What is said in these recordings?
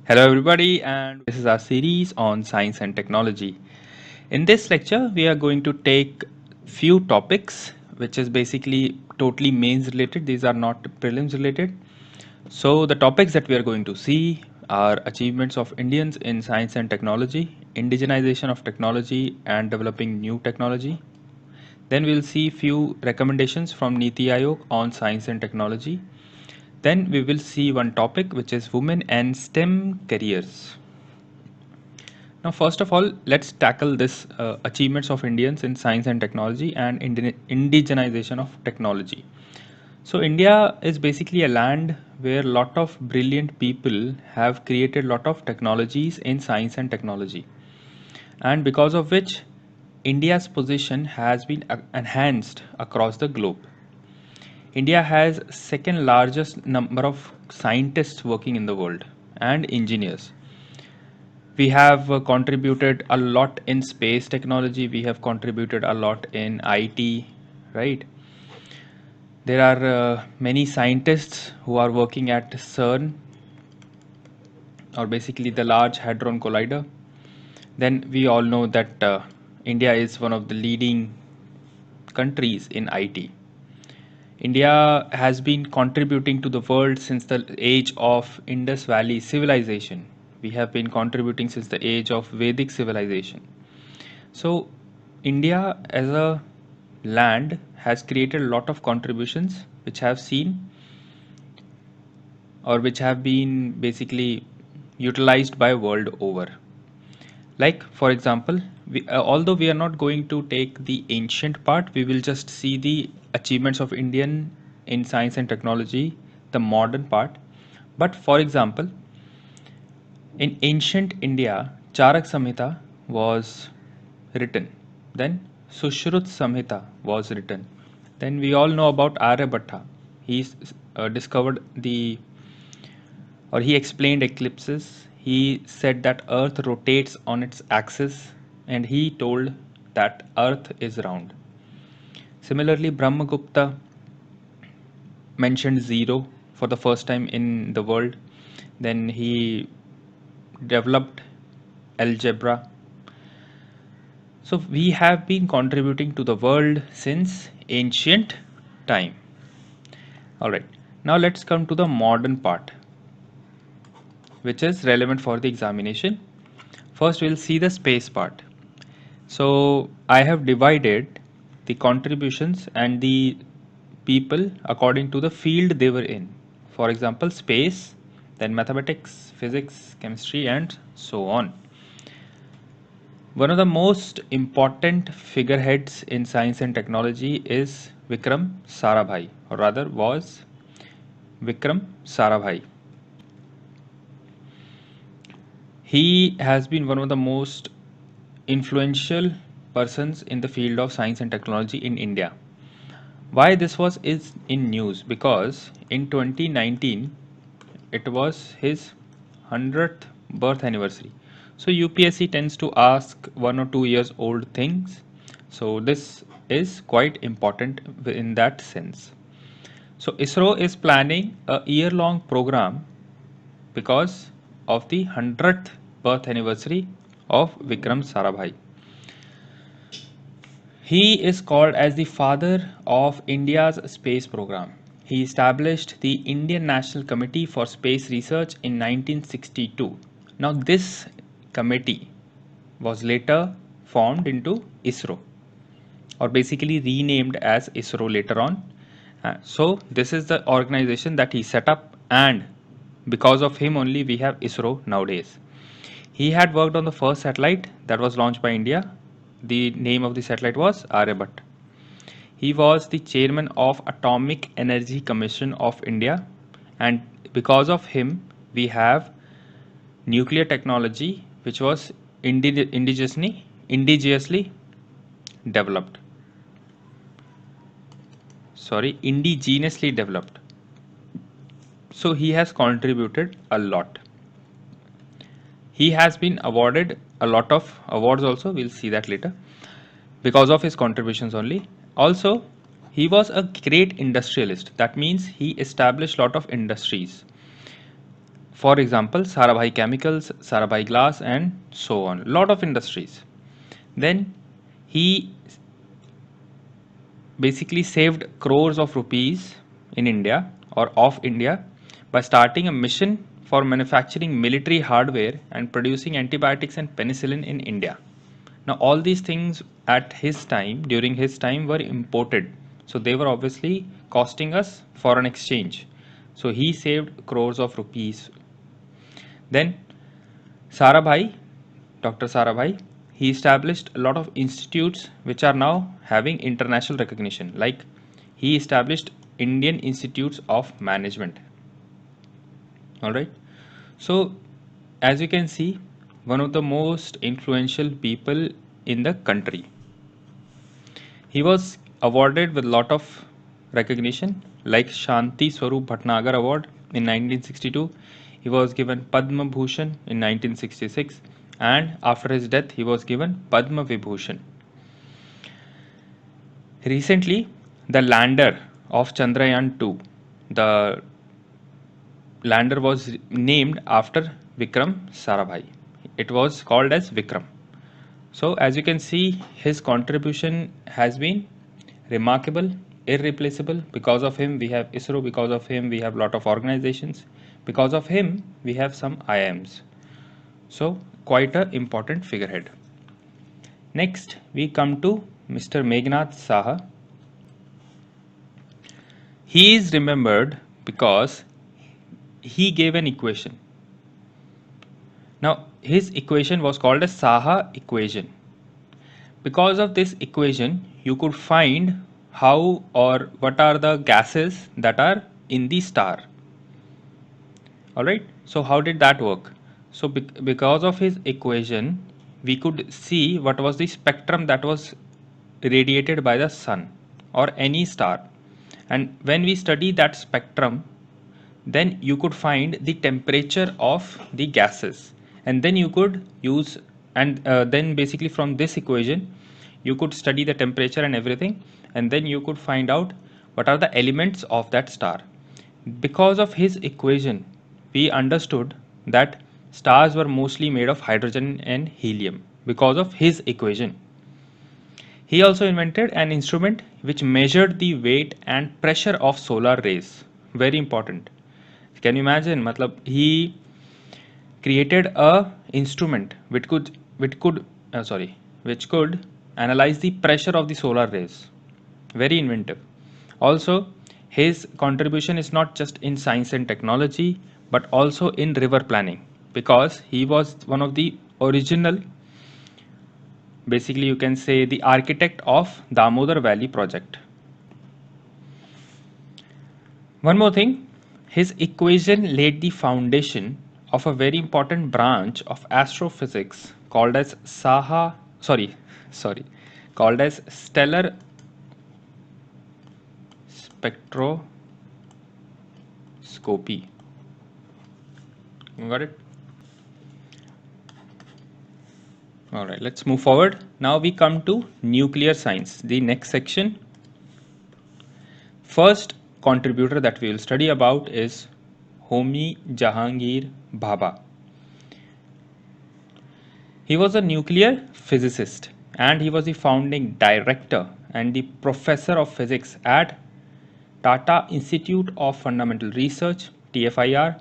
Hello everybody, and this is our series on science and technology. In this lecture we are going to take few topics which is basically totally mains related. These are not prelims related. So the topics that we are going to see are achievements of Indians in science and technology, indigenization of technology and developing new technology. Then we'll see few recommendations from Niti aayog on science and technology. Then we will see one topic which is women and STEM careers. Now, first of all, let's tackle this achievements of Indians in science and technology and indigenization of technology. So, India is basically a land where a lot of brilliant people have created a lot of technologies in science and technology, and because of which India's position has been enhanced across the globe. India has second largest number of scientists working in the world and engineers. We have contributed a lot in space technology, we have contributed a lot in IT, right? There are many scientists who are working at CERN, or basically the Large Hadron Collider. Then we all know that India is one of the leading countries in IT. India has been contributing to the world since the age of Indus Valley civilization. We have been contributing since the age of Vedic civilization. So, India as a land has created a lot of contributions which have seen or which have been basically utilized by world over. Like for example, although we are not going to take the ancient part, we will just see the achievements of Indian in science and technology, the modern part. But for example, in ancient India, Charak Samhita was written. Then Sushruta Samhita was written. Then we all know about Aryabhatta. He discovered the, or he explained eclipses. He said that Earth rotates on its axis, and he told that Earth is round. Similarly, Brahmagupta mentioned zero for the first time in the world. Then he developed algebra. So we have been contributing to the world since ancient time. Alright, now let's come to the modern part, which is relevant for the examination. First, we'll see the space part. So I have divided the contributions and the people according to the field they were in. For example, space, then mathematics, physics, chemistry, and so on. One of the most important figureheads in science and technology is Vikram Sarabhai, or rather was Vikram Sarabhai. He has been one of the most influential persons in the field of science and technology in India. Why this was is in news? Because in 2019 it was his 100th birth anniversary. So UPSC tends to ask 1 or 2 years old things. So this is quite important in that sense. So ISRO is planning a year-long program because of the 100th birth anniversary of Vikram Sarabhai. He is called as the father of India's space program. He established the Indian National Committee for Space Research in 1962. Now, this committee was later formed into ISRO, or basically renamed as ISRO later on. So, this is the organization that he set up, and because of him only we have ISRO nowadays. He had worked on the first satellite that was launched by India. The name of the satellite was Aryabhat. He was the chairman of Atomic Energy Commission of India, and because of him we have nuclear technology which was indigenously developed. Indigenously developed. So he has contributed a lot. He has been awarded a lot of awards also, we'll see that later, because of his contributions only. Also, he was a great industrialist. That means he established a lot of industries. For example, Sarabhai Chemicals, Sarabhai Glass, and so on. Lot of industries. Then he basically saved crores of rupees in India or of India by starting a mission for manufacturing military hardware and producing antibiotics and penicillin in India. Now, all these things at his time, during his time, were imported. So, they were obviously costing us foreign exchange. So, he saved crores of rupees. Then, Sarabhai, Dr. Sarabhai, he established a lot of institutes which are now having international recognition. Like, he established Indian Institutes of Management. Alright. So, as you can see, one of the most influential people in the country. He was awarded with a lot of recognition like Shanti Swarup Bhatnagar Award in 1962. He was given Padma Bhushan in 1966, and after his death he was given Padma Vibhushan. Recently, the lander of Chandrayaan 2, the lander was named after Vikram Sarabhai. It was called as Vikram. So as you can see, his contribution has been remarkable, irreplaceable. Because of him, we have ISRO. Because of him, we have lot of organizations. Because of him, we have some IIMs. So quite a important figurehead. Next, we come to Mr. Meghnad Saha. He is remembered because he gave an equation. Now, his equation was called a Saha equation. Because of this equation, you could find how or what are the gases that are in the star. Alright, so how did that work? So because of his equation, we could see what was the spectrum that was radiated by the sun or any star. And when we study that spectrum, then you could find the temperature of the gases, and then you could use, and then basically from this equation you could study the temperature and everything, and then you could find out what are the elements of that star. Because of his equation, we understood that stars were mostly made of hydrogen and helium because of his equation. He also invented an instrument which measured the weight and pressure of solar rays. Very important. Can you imagine? Matlab, he created a instrument which could analyze the pressure of the solar rays. Very inventive. Also, his contribution is not just in science and technology, but also in river planning, because he was one of the original, basically you can say, the architect of Damodar Valley project. One more thing, his equation laid the foundation of a very important branch of astrophysics called as called as stellar spectroscopy. You got it? All right, let's move forward. Now we come to nuclear science, the next section. First contributor that we will study about is Homi Jahangir Bhabha. He was a nuclear physicist and he was the founding director and the professor of physics at Tata Institute of Fundamental Research (TFIR)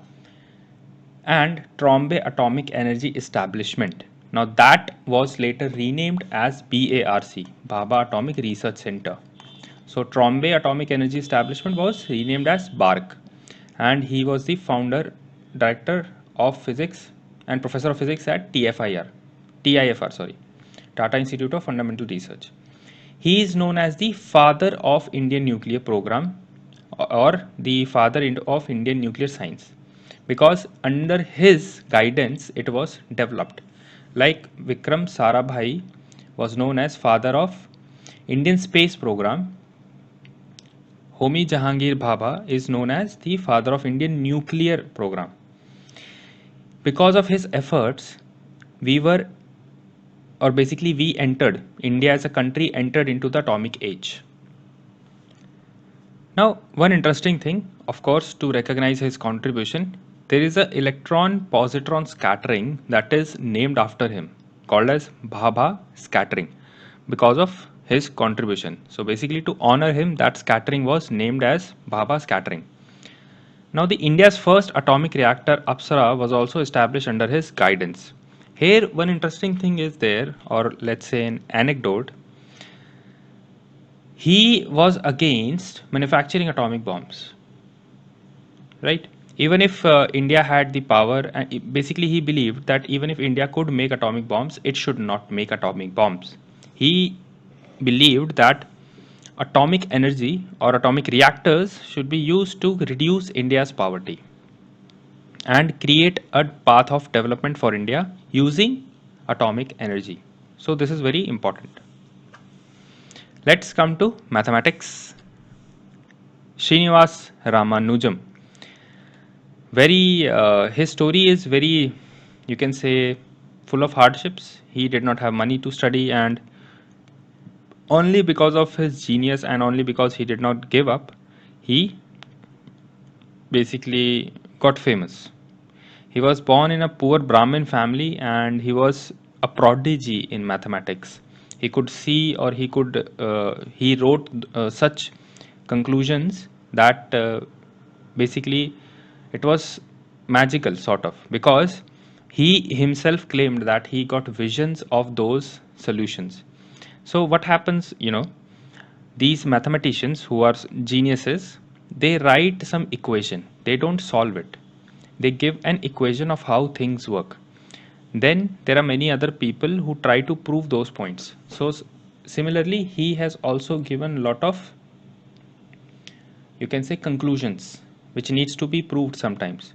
and Trombay Atomic Energy Establishment. Now that was later renamed as BARC, Bhabha Atomic Research Center. So Trombay Atomic Energy Establishment was renamed as BARC, and he was the founder, director of physics and professor of physics at TIFR, Tata Institute of Fundamental Research. He is known as the father of Indian nuclear program or the father of Indian nuclear science, because under his guidance it was developed. Like Vikram Sarabhai was known as father of Indian space program, Homi Jahangir Bhabha is known as the father of Indian nuclear program. Because of his efforts, we entered, India as a country entered into the atomic age. Now, one interesting thing, of course, to recognize his contribution, There is a electron positron scattering that is named after him, called as Bhabha scattering, because of his contribution. So basically, to honor him, that scattering was named as Bhabha scattering. Now, the India's first atomic reactor Apsara was also established under his guidance. Here, one interesting thing is there, or let's say an anecdote. He was against manufacturing atomic bombs, right? Even if India had the power, and basically he believed that even if India could make atomic bombs, it should not make atomic bombs. He believed that atomic energy or atomic reactors should be used to reduce India's poverty and create a path of development for India using atomic energy. So this is very important. Let's come to mathematics. Srinivas Ramanujam. His story is very, you can say, full of hardships. He did not have money to study, and only because of his genius and only because he did not give up, he basically got famous. He was born in a poor Brahmin family and he was a prodigy in mathematics. He could see, or he wrote such conclusions that basically it was magical, sort of, because he himself claimed that he got visions of those solutions. So, what happens, these mathematicians who are geniuses, they write some equation, they don't solve it, they give an equation of how things work. Then there are many other people who try to prove those points. So similarly, he has also given a lot of, you can say, conclusions which needs to be proved sometimes.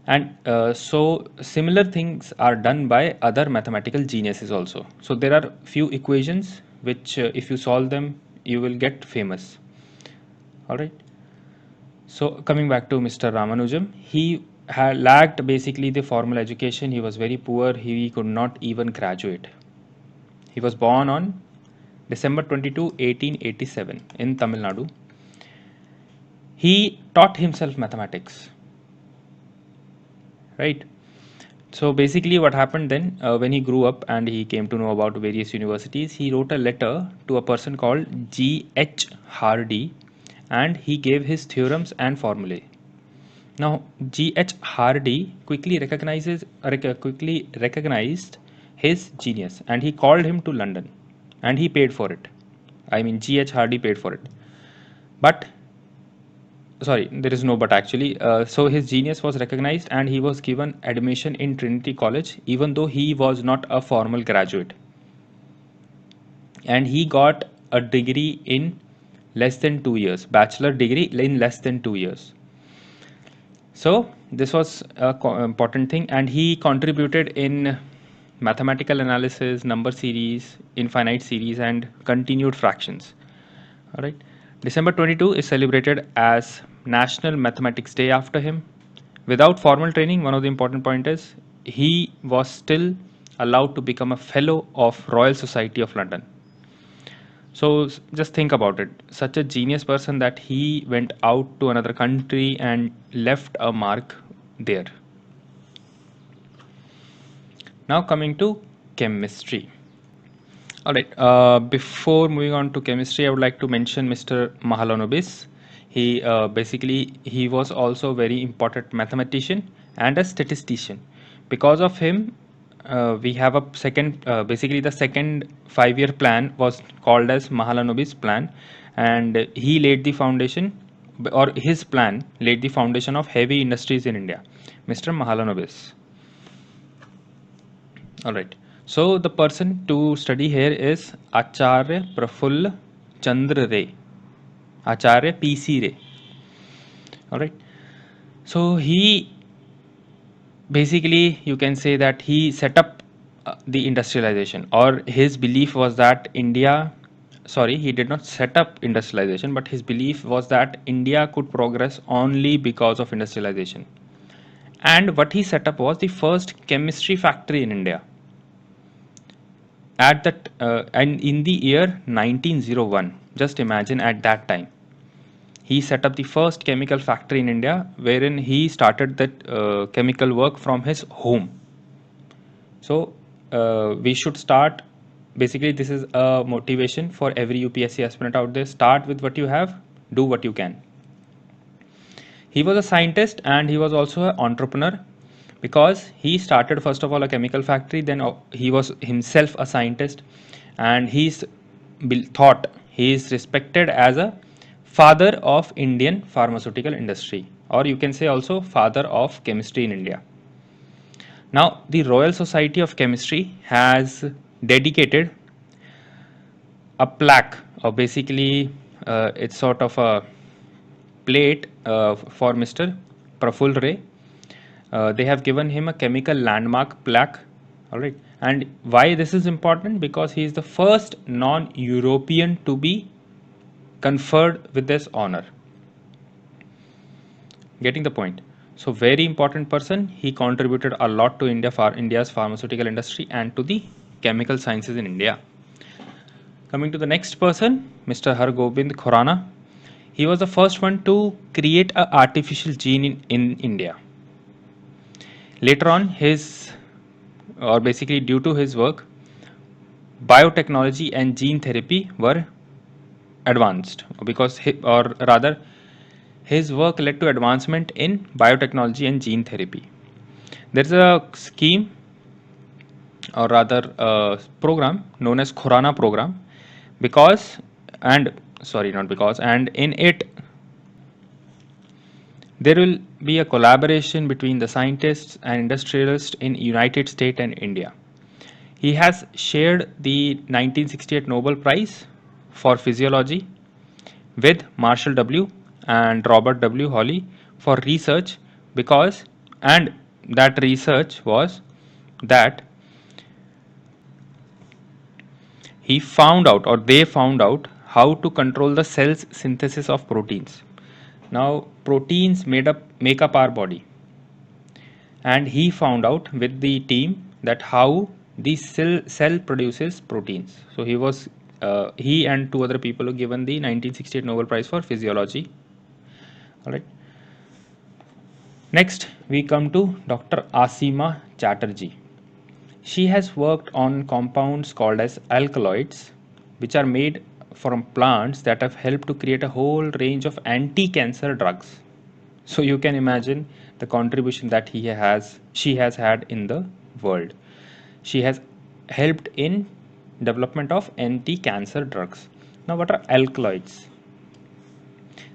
And so similar things are done by other mathematical geniuses also. So there are few equations which if you solve them, you will get famous. All right. So coming back to Mr. Ramanujam, he had lacked basically the formal education. He was very poor. He could not even graduate. He was born on December 22, 1887 in Tamil Nadu. He taught himself mathematics, right? So basically what happened then, when he grew up and he came to know about various universities, he wrote a letter to a person called G.H. Hardy, and he gave his theorems and formulae. Now, G.H. Hardy quickly recognized his genius, and he called him to London, and he paid for it. I mean, G.H. Hardy paid for it. But sorry, there is no but actually. So his genius was recognized, and he was given admission in Trinity College, even though he was not a formal graduate. And he got a degree in less than 2 years, bachelor degree in less than 2 years. So this was a important thing, and he contributed in mathematical analysis, number series, infinite series, and continued fractions. All right. December 22 is celebrated as National Mathematics Day after him. Without formal training, one of the important point is he was still allowed to become a fellow of Royal Society of London. So just think about it. Such a genius person that he went out to another country and left a mark there. Now coming to chemistry. All right. Before moving on to chemistry, I would like to mention Mr. Mahalanobis. He was also a very important mathematician and a statistician. Because of him, we have a second. Basically, the second 5-year plan was called as Mahalanobis plan, and he laid the foundation, or his plan laid the foundation of heavy industries in India. Mr. Mahalanobis. All right. So the person to study here is Acharya Prafull Chandra Ray, Acharya PC Ray. All right. So he basically, you can say that he set up the industrialization, or his belief was that India. Sorry, he did not set up industrialization, but his belief was that India could progress only because of industrialization. And what he set up was the first chemistry factory in India. At that and in the year 1901, just imagine, at that time he set up the first chemical factory in India, wherein he started that chemical work from his home. So we should start. Basically, this is a motivation for every UPSC aspirant out there. Start with what you have, do what you can. He was a scientist and he was also an entrepreneur, because he started first of all a chemical factory, then he was himself a scientist, and he's thought he is respected as a father of Indian pharmaceutical industry, or you can say also father of chemistry in India. Now, the Royal Society of Chemistry has dedicated a plaque, or basically it's sort of a plate for Mr. Praful Ray. They have given him a chemical landmark plaque. All right, and why this is important? Because he is the first non-European to be conferred with this honor. Getting the point? So very important person. He contributed a lot to India's pharmaceutical industry and to the chemical sciences in India. Coming to the next person, Mr. Hargobind Khurana. He was the first one to create an artificial gene in India. Later on, basically due to his work, biotechnology and gene therapy were advanced, because his work led to advancement in biotechnology and gene therapy. There is a scheme, or rather a program known as Khurana program, and in it there will be a collaboration between the scientists and industrialists in United States and India. He has shared the 1968 Nobel Prize for Physiology with Marshall W. and Robert W. Hawley for research, and that research was that they found out how to control the cell's synthesis of proteins. Now, proteins make up our body, and he found out with the team that how the cell produces proteins. So he and two other people were given the 1968 Nobel Prize for Physiology. All right. Next, we come to Dr. Asima Chatterjee. She has worked on compounds called as alkaloids, which are made from plants that have helped to create a whole range of anti-cancer drugs. So you can imagine the contribution that she has had in the world. She has helped in development of anti-cancer drugs. Now, what are alkaloids?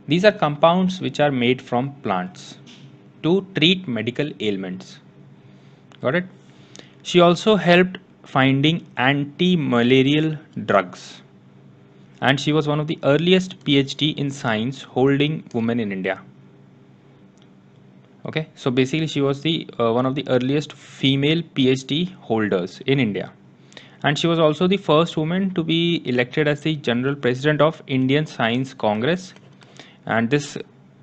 These are compounds which are made from plants to treat medical ailments. Got it? She also helped finding anti-malarial drugs, and she was one of the earliest PhD in science holding women in India. Okay, so basically she was the one of the earliest female PhD holders in India, and she was also the first woman to be elected as the General President of Indian Science Congress. And this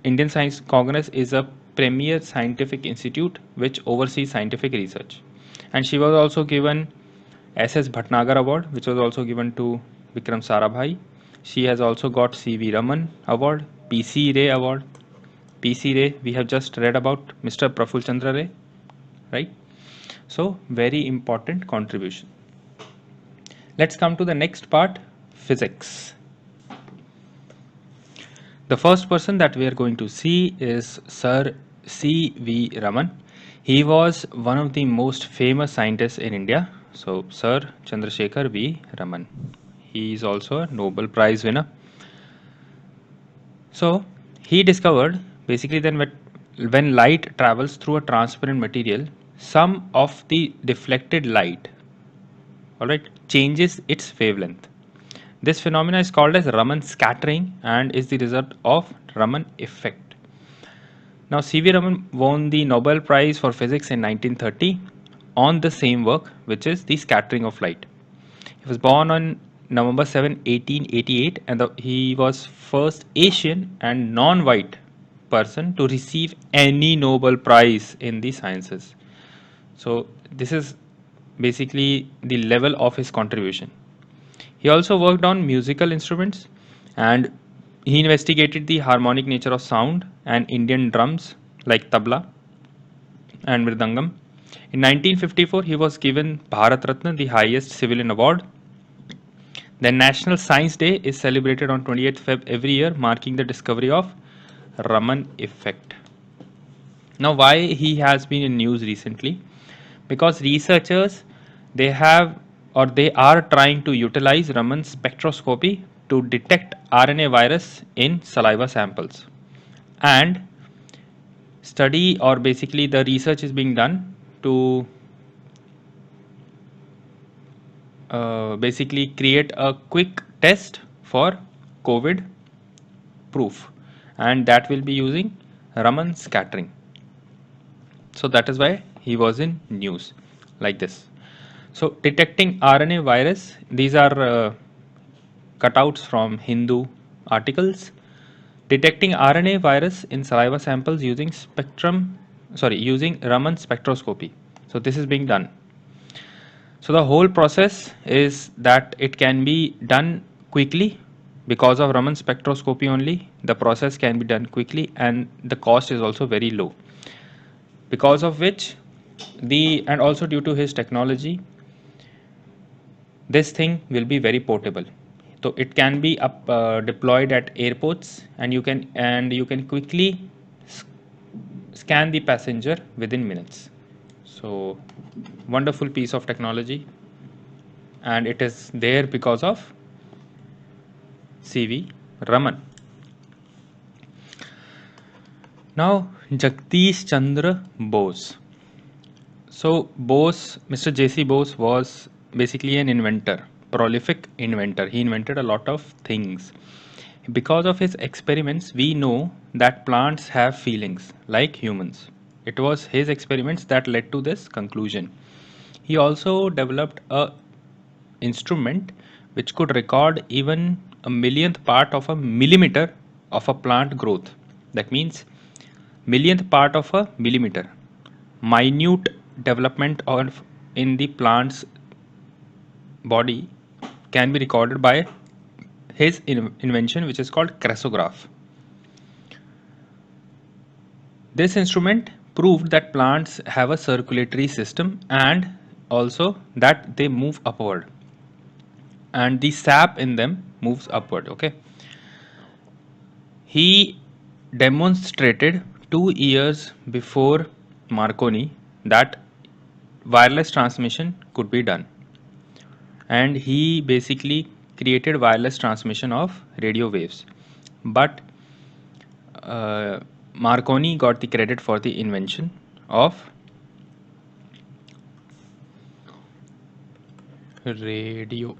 Indian Science Congress is a premier scientific institute which oversees scientific research. And she was also given SS Bhatnagar Award, which was also given to Vikram Sarabhai. She has also got CV Raman Award, PC Ray Award. PC Ray, we have just read about Mr. Praful Chandra Ray, right? So, very important contribution. Let's come to the next part, physics. The first person that we are going to see is Sir C.V. Raman. He was one of the most famous scientists in India. So, Sir Chandrasekhar V. Raman. He is also a Nobel Prize winner. So, he discovered basically when light travels through a transparent material, some of the deflected light, all right, changes its wavelength. This phenomena is called as Raman scattering and is the result of Raman effect. Now, C.V. Raman won the Nobel Prize for Physics in 1930 on the same work, which is the scattering of light. He was born on November 7, 1888, and he was first Asian and non-white person to receive any Nobel Prize in the sciences. So this is basically the level of his contribution. He also worked on musical instruments, and He investigated the harmonic nature of sound and Indian drums like tabla and mridangam. In 1954, he was given Bharat Ratna, the highest civilian award. The National Science Day is celebrated on 28th Feb every year, marking the discovery of Raman effect. Now, why he has been in news recently? Because researchers, they have or they are trying to utilize Raman spectroscopy to detect RNA virus in saliva samples, and study, or basically the research is being done to basically create a quick test for COVID proof, and that will be using Raman scattering. So that is why he was in news like this. So detecting RNA virus, these are cutouts from Hindu articles. Detecting RNA virus in saliva samples using Raman spectroscopy. So this is being done. So the whole process is that it can be done quickly because of Raman spectroscopy only. The process can be done quickly and the cost is also very low. Because of which and also due to his technology, this thing will be very portable. So it can be deployed at airports, and you can quickly scan the passenger within minutes. So wonderful piece of technology, and it is there because of CV Raman. Now Jagdish Chandra Bose. So Bose, Mr. J.C. Bose was basically an inventor, prolific inventor. He invented a lot of things. Because of his experiments, we know that plants have feelings like humans. It was his experiments that led to this conclusion. He also developed a instrument which could record even a millionth part of a millimeter of a plant growth. That means millionth part of a millimeter. Minute development of in the plant's body can be recorded by his invention, which is called cresograph. This instrument proved that plants have a circulatory system and also that they move upward, and the sap in them moves upward. Okay, he demonstrated 2 years before Marconi that wireless transmission could be done, and he basically created wireless transmission of radio waves. But Marconi got the credit for the invention of radio.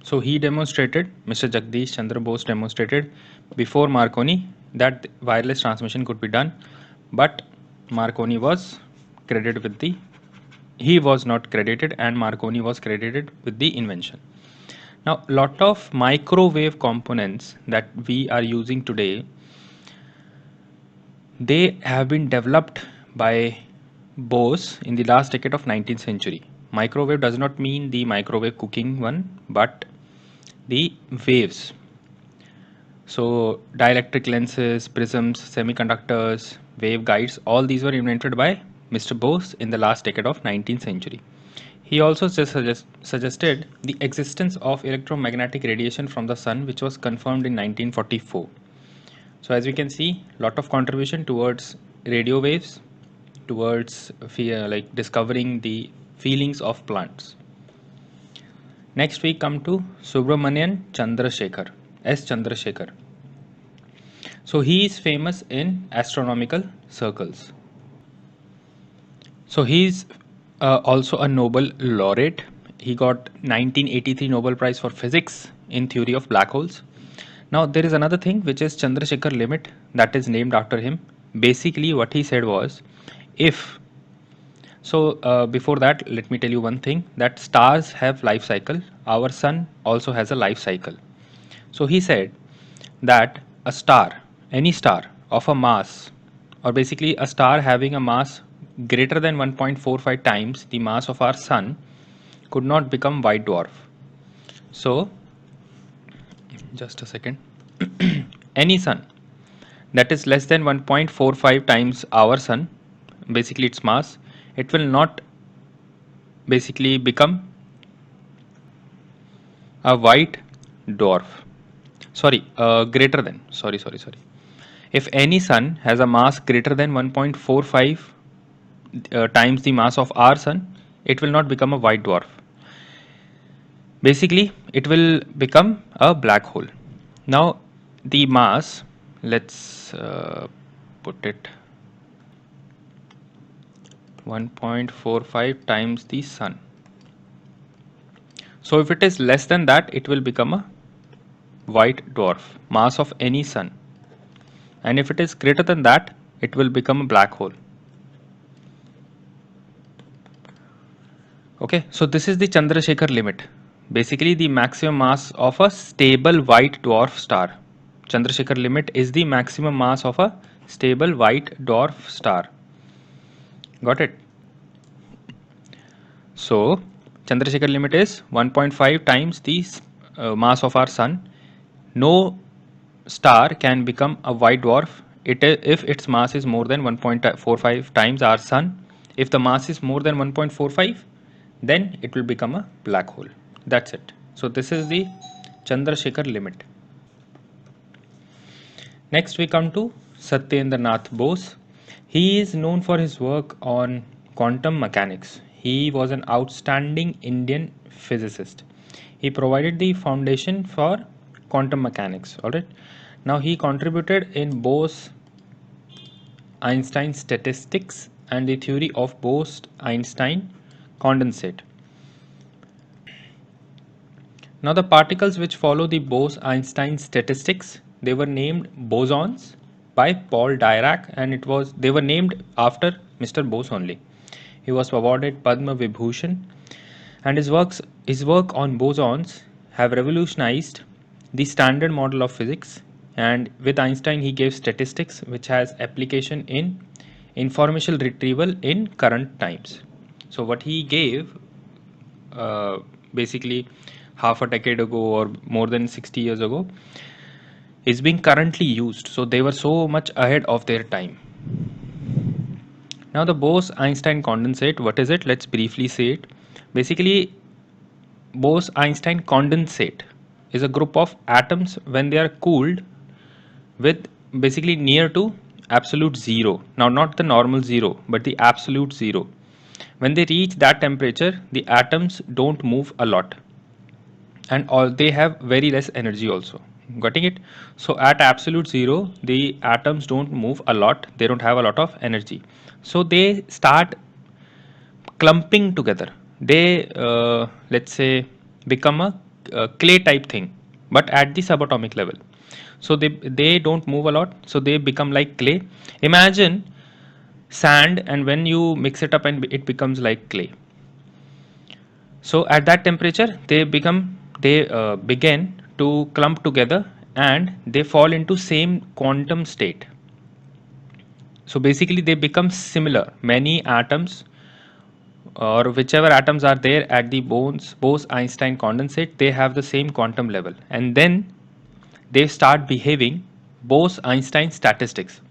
So he demonstrated, Mr. Jagdish Chandra Bose demonstrated before Marconi that wireless transmission could be done, but Marconi was credited with the he was not credited and Marconi was credited with the invention. Now, lot of microwave components that we are using today, they have been developed by Bose in the last decade of 19th century. Microwave does not mean the microwave cooking one, but the waves. So dielectric lenses, prisms, semiconductors, waveguides, all these were invented by Mr. Bose in the last decade of 19th century. He also suggested the existence of electromagnetic radiation from the sun, which was confirmed in 1944. So as we can see, lot of contribution towards radio waves, towards like discovering the feelings of plants. Next we come to Subramanian Chandrasekhar, S. Chandrasekhar. So he is famous in astronomical circles. So he is also a Nobel laureate. He got 1983 Nobel Prize for Physics in theory of black holes. Now there is another thing which is Chandrasekhar limit that is named after him. Basically what he said was, if before that, let me tell you one thing, that stars have life cycle. Our sun also has a life cycle. So he said that a star, any star of a mass, or basically a star having a mass greater than 1.45 times the mass of our sun, could not become white dwarf. So just a second. any sun that is less than 1.45 times our sun, basically its mass, it will not basically become a white dwarf. Sorry, greater than. Sorry. If any sun has a mass greater than 1.45 times the mass of our sun, it will not become a white dwarf. Basically, it will become a black hole. Now, the mass, let's put it 1.45 times the sun. So if it is less than that, it will become a white dwarf, mass of any sun. And if it is greater than that, it will become a black hole. Okay, so this is the Chandrasekhar limit. Basically, the maximum mass of a stable white dwarf star. Chandrasekhar limit is the maximum mass of a stable white dwarf star. Got it? So, Chandrasekhar limit is 1.5 times the mass of our sun. No star can become a white dwarf if its mass is more than 1.45 times our sun. If the mass is more than 1.45, then it will become a black hole. That's it. So this is the Chandrasekhar limit. Next we come to Satyendranath Bose. He is known for his work on quantum mechanics. He was an outstanding Indian physicist. He provided the foundation for quantum mechanics. Alright. Now he contributed in Bose Einstein statistics and the theory of Bose Einstein condensate. Now the particles which follow the Bose-Einstein statistics, they were named bosons by Paul Dirac, and they were named after Mr. Bose only. He was awarded Padma Vibhushan, and his work on bosons have revolutionized the standard model of physics. And with Einstein, he gave statistics which has application in information retrieval in current times. So what he gave basically half a decade ago or more than 60 years ago is being currently used. So they were so much ahead of their time. Now the Bose-Einstein condensate, what is it? Let's briefly say it. Basically, Bose-Einstein condensate is a group of atoms when they are cooled with basically near to absolute zero. Now not the normal zero, but the absolute zero. When they reach that temperature, the atoms don't move a lot, and all they have very less energy also. Getting it? So at absolute zero, the atoms don't move a lot, they don't have a lot of energy, so they start clumping together. They let's say become a clay type thing, but at the subatomic level. So they don't move a lot, so they become like clay. Imagine sand, and when you mix it up and it becomes like clay. So at that temperature, they begin to clump together, and they fall into same quantum state. So basically, they become similar. Many atoms, or whichever atoms are there at the Bose-Einstein condensate, they have the same quantum level, and then they start behaving Bose-Einstein statistics,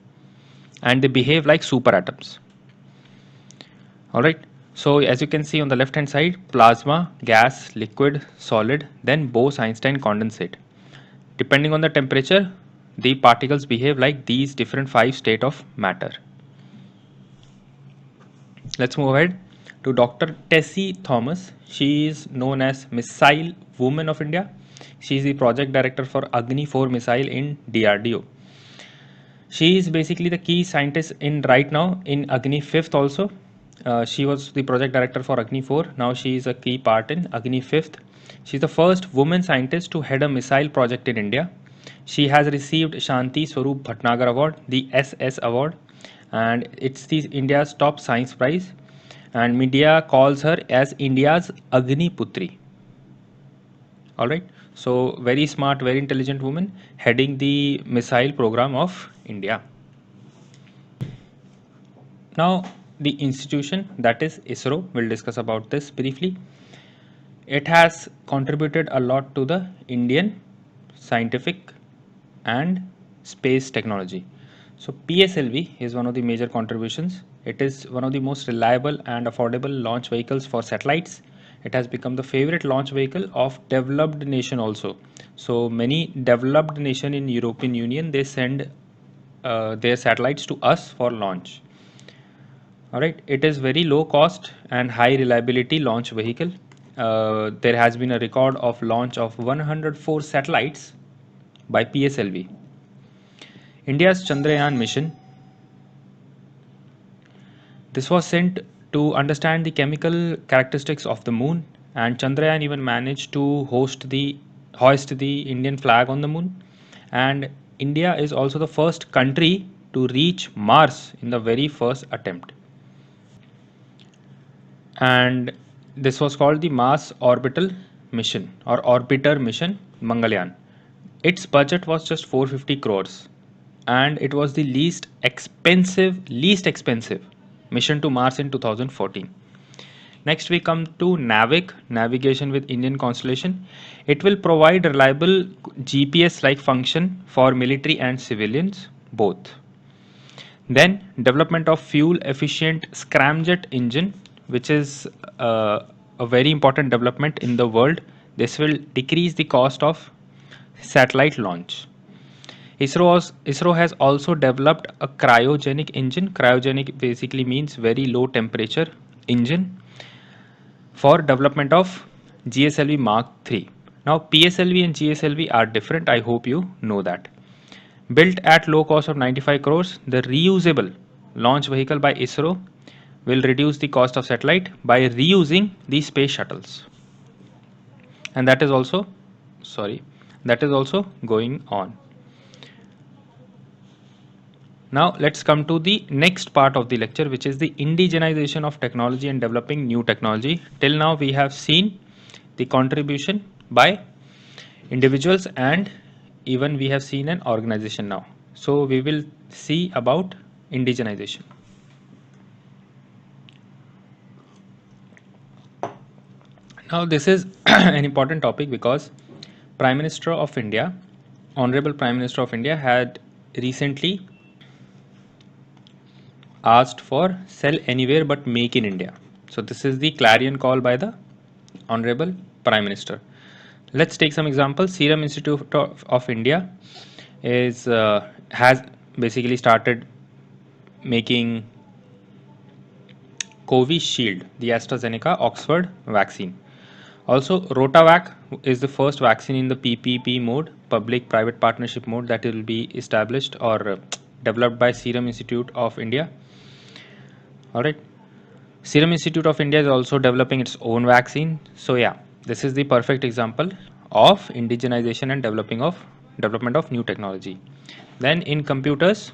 and they behave like superatoms. All right. So as you can see on the left hand side, plasma, gas, liquid, solid, then Bose-Einstein condensate. Depending on the temperature, the particles behave like these different 5 states of matter. Let's move ahead to Dr. Tessie Thomas. She is known as Missile Woman of India. She is the project director for Agni 4 missile in DRDO. She is basically the key scientist in right now in Agni 5th also. She was the project director for Agni 4. Now she is a key part in Agni 5th. She is the first woman scientist to head a missile project in India. She has received Shanti Swarup Bhatnagar Award, the SS Award, and it's the India's top science prize. And media calls her as India's Agni Putri. All right. So very smart, very intelligent woman heading the missile program of India. Now the institution, that is ISRO, we'll discuss about this briefly. It has contributed a lot to the Indian scientific and space technology. So PSLV is one of the major contributions. It is one of the most reliable and affordable launch vehicles for satellites. It has become the favorite launch vehicle of developed nation also. So many developed nation in European Union, they send their satellites to us for launch. All right, it is very low cost and high reliability launch vehicle. There has been a record of launch of 104 satellites by PSLV. India's Chandrayaan mission, this was sent to understand the chemical characteristics of the moon, and Chandrayaan even managed to hoist the Indian flag on the moon. And India is also the first country to reach Mars in the very first attempt. And this was called the Mars Orbital Mission or Orbiter Mission Mangalyaan. Its budget was just 450 crores, and it was the least expensive mission to Mars in 2014. Next we come to NAVIC, navigation with Indian constellation. It will provide reliable GPS like function for military and civilians both. Then development of fuel efficient scramjet engine, which is a very important development in the world. This will decrease the cost of satellite launch. ISRO has also developed a cryogenic engine. Cryogenic basically means very low temperature engine for development of GSLV Mark III. Now PSLV and GSLV are different. I hope you know that. Built at low cost of 95 crores, the reusable launch vehicle by ISRO will reduce the cost of satellite by reusing the space shuttles. And that is also going on. Now let's come to the next part of the lecture, which is the indigenization of technology and developing new technology. Till now we have seen the contribution by individuals, and even we have seen an organization now. So we will see about indigenization. Now this is an important topic because Prime Minister of India, Honorable Prime Minister of India, had recently asked for sell anywhere but make in India. So this is the clarion call by the Honorable Prime Minister. Let's take some examples. Serum Institute of India has basically started making Covishield, the AstraZeneca Oxford vaccine. Also, Rotavac is the first vaccine in the PPP mode, public-private partnership mode, that will be established or developed by Serum Institute of India. All right. Serum Institute of India is also developing its own vaccine. So yeah, this is the perfect example of indigenization and development of new technology. Then in computers,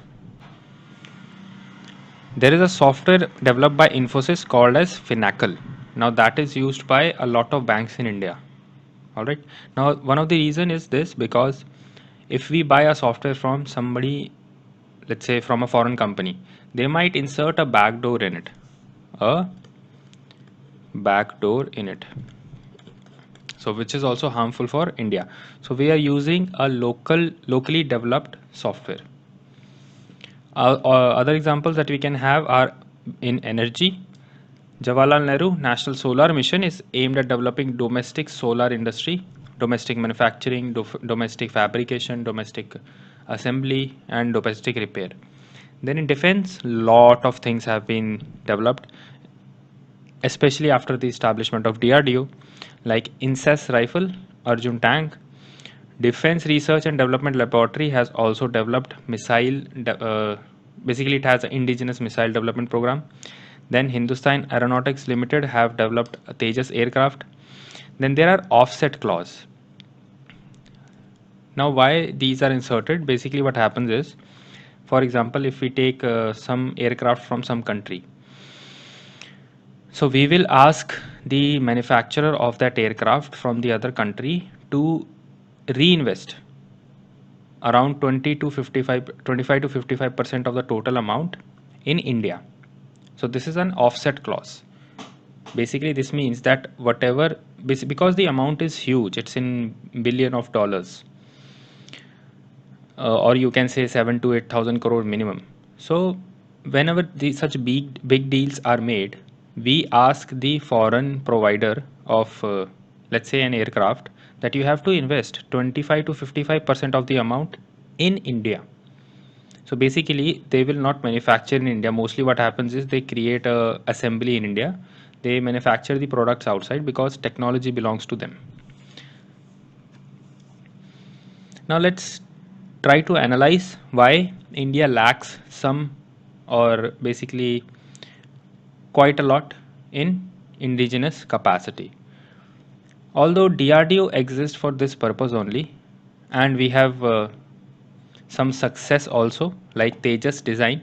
there is a software developed by Infosys called as Finacle. Now that is used by a lot of banks in India. All right. Now one of the reason is this, because if we buy a software from somebody, let's say from a foreign company, they might insert a backdoor in it. So which is also harmful for India. So we are using a locally developed software. Other examples that we can have are in energy. Jawaharlal Nehru National Solar Mission is aimed at developing domestic solar industry, domestic manufacturing, domestic fabrication, domestic assembly, and domestic repair. Then in defense, lot of things have been developed, especially after the establishment of DRDO, like INSAS rifle, Arjun tank. Defense Research and Development Laboratory has also developed basically it has an indigenous missile development program. Then Hindustan Aeronautics Limited have developed a Tejas aircraft. Then there are offset clause. Now why these are inserted? Basically what happens is, for example, if we take some aircraft from some country, so we will ask the manufacturer of that aircraft from the other country to reinvest around 25 to 55% of the total amount in India. So this is an offset clause. Basically this means that whatever, because the amount is huge, it's in billion of dollars. or you can say 7 to 8,000 crore minimum. So whenever such big deals are made, we ask the foreign provider of let's say an aircraft that you have to invest 25 to 55% of the amount in India. So basically, they will not manufacture in India. Mostly, what happens is they create a assembly in India. They manufacture the products outside because technology belongs to them. Now let's try to analyze why India lacks some, or basically quite a lot, in indigenous capacity. Although DRDO exists for this purpose only, and we have some success also like Tejas design,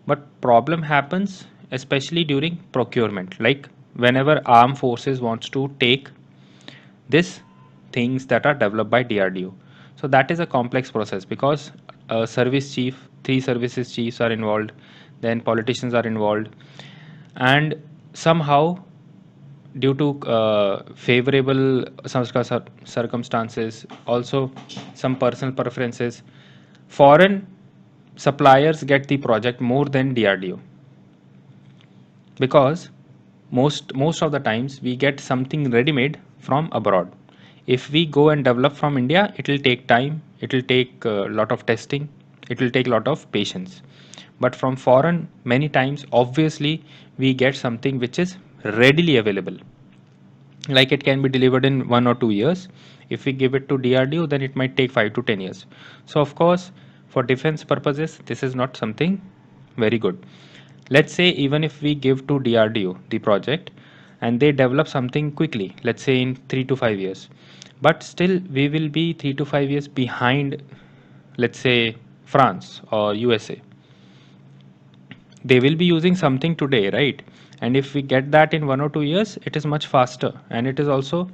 but problem happens especially during procurement, like whenever armed forces wants to take this things that are developed by DRDO. So that is a complex process because a service chief, three services chiefs are involved, then politicians are involved, and somehow due to favorable circumstances, also some personal preferences, foreign suppliers get the project more than DRDO, because most of the times we get something ready made from abroad. If we go and develop from India, it will take time, it will take a lot of testing, it will take a lot of patience. But from foreign, many times obviously we get something which is readily available, like it can be delivered in 1 or 2 years. If we give it to DRDO, then it might take 5 to 10 years. So of course, for defense purposes, this is not something very good. Let's say even if we give to DRDO the project and they develop something quickly, let's say in 3 to 5 years, but still we will be 3 to 5 years behind, let's say France or USA. They will be using something today, right? And if we get that in 1 or 2 years, it is much faster and it is also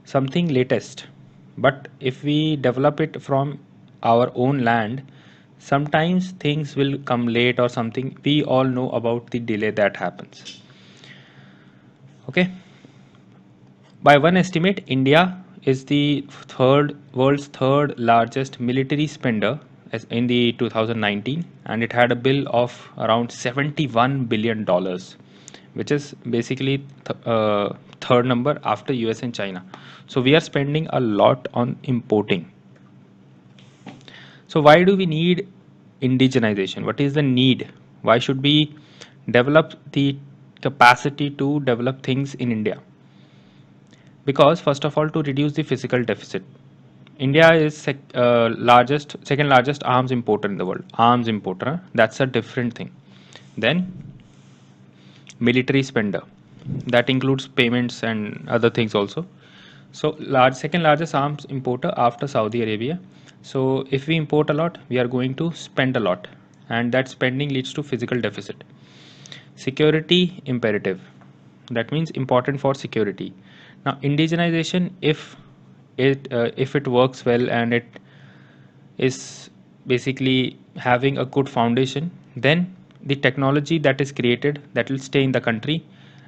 something latest. But if we develop it from our own land, sometimes things will come late or something. We all know about the delay that happens. Okay. By one estimate, India is the world's third largest military spender in the 2019, and it had a bill of around $71 billion, which is basically third number after US and China. So we are spending a lot on importing. So why do we need indigenization? What is the need? Why should we develop the capacity to develop things in India? Because first of all, to reduce the physical deficit. India is second largest arms importer in the world. Arms importer, that's a different thing. Then military spender, that includes payments and other things also. So second largest arms importer after Saudi Arabia. So if we import a lot, we are going to spend a lot, and that spending leads to physical deficit. Security imperative, that means important for security. Now indigenization, if it works well and it is basically having a good foundation, then the technology that is created, that will stay in the country,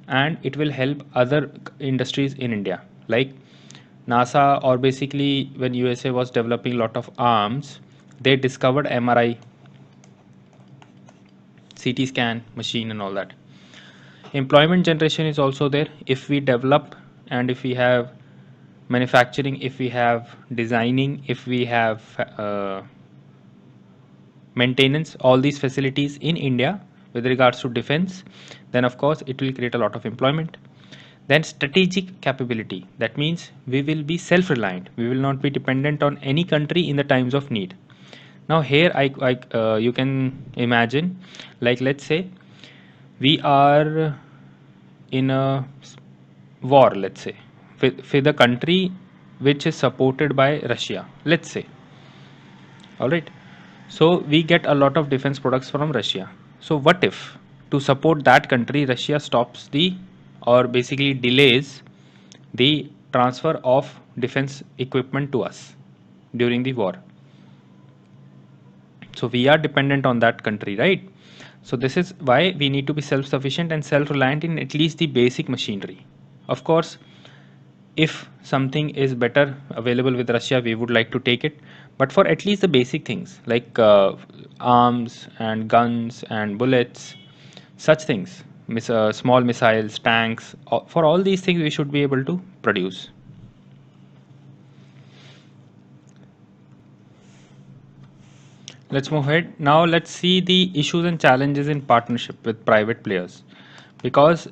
and it will help other industries in India, like NASA, or basically when USA was developing a lot of arms, they discovered MRI, CT scan machine and all that. Employment generation is also there. If we develop and if we have manufacturing, if we have designing, if we have maintenance, all these facilities in India with regards to defense, then of course it will create a lot of employment. Then strategic capability, that means we will be self-reliant, we will not be dependent on any country in the times of need. Now here you can imagine, like let's say we are in a war, let's say with a country which is supported by Russia, let's say. All right. So we get a lot of defense products from Russia. So what if, to support that country, Russia stops the, or basically delays the transfer of defense equipment to us during the war? So we are dependent on that country, right? So this is why we need to be self-sufficient and self-reliant in at least the basic machinery. Of course, if something is better available with Russia, we would like to take it. but for at least the basic things like arms and guns and bullets, such things, small missiles, tanks, for all these things we should be able to produce. Let's move ahead. Now let's see the issues and challenges in partnership with private players, because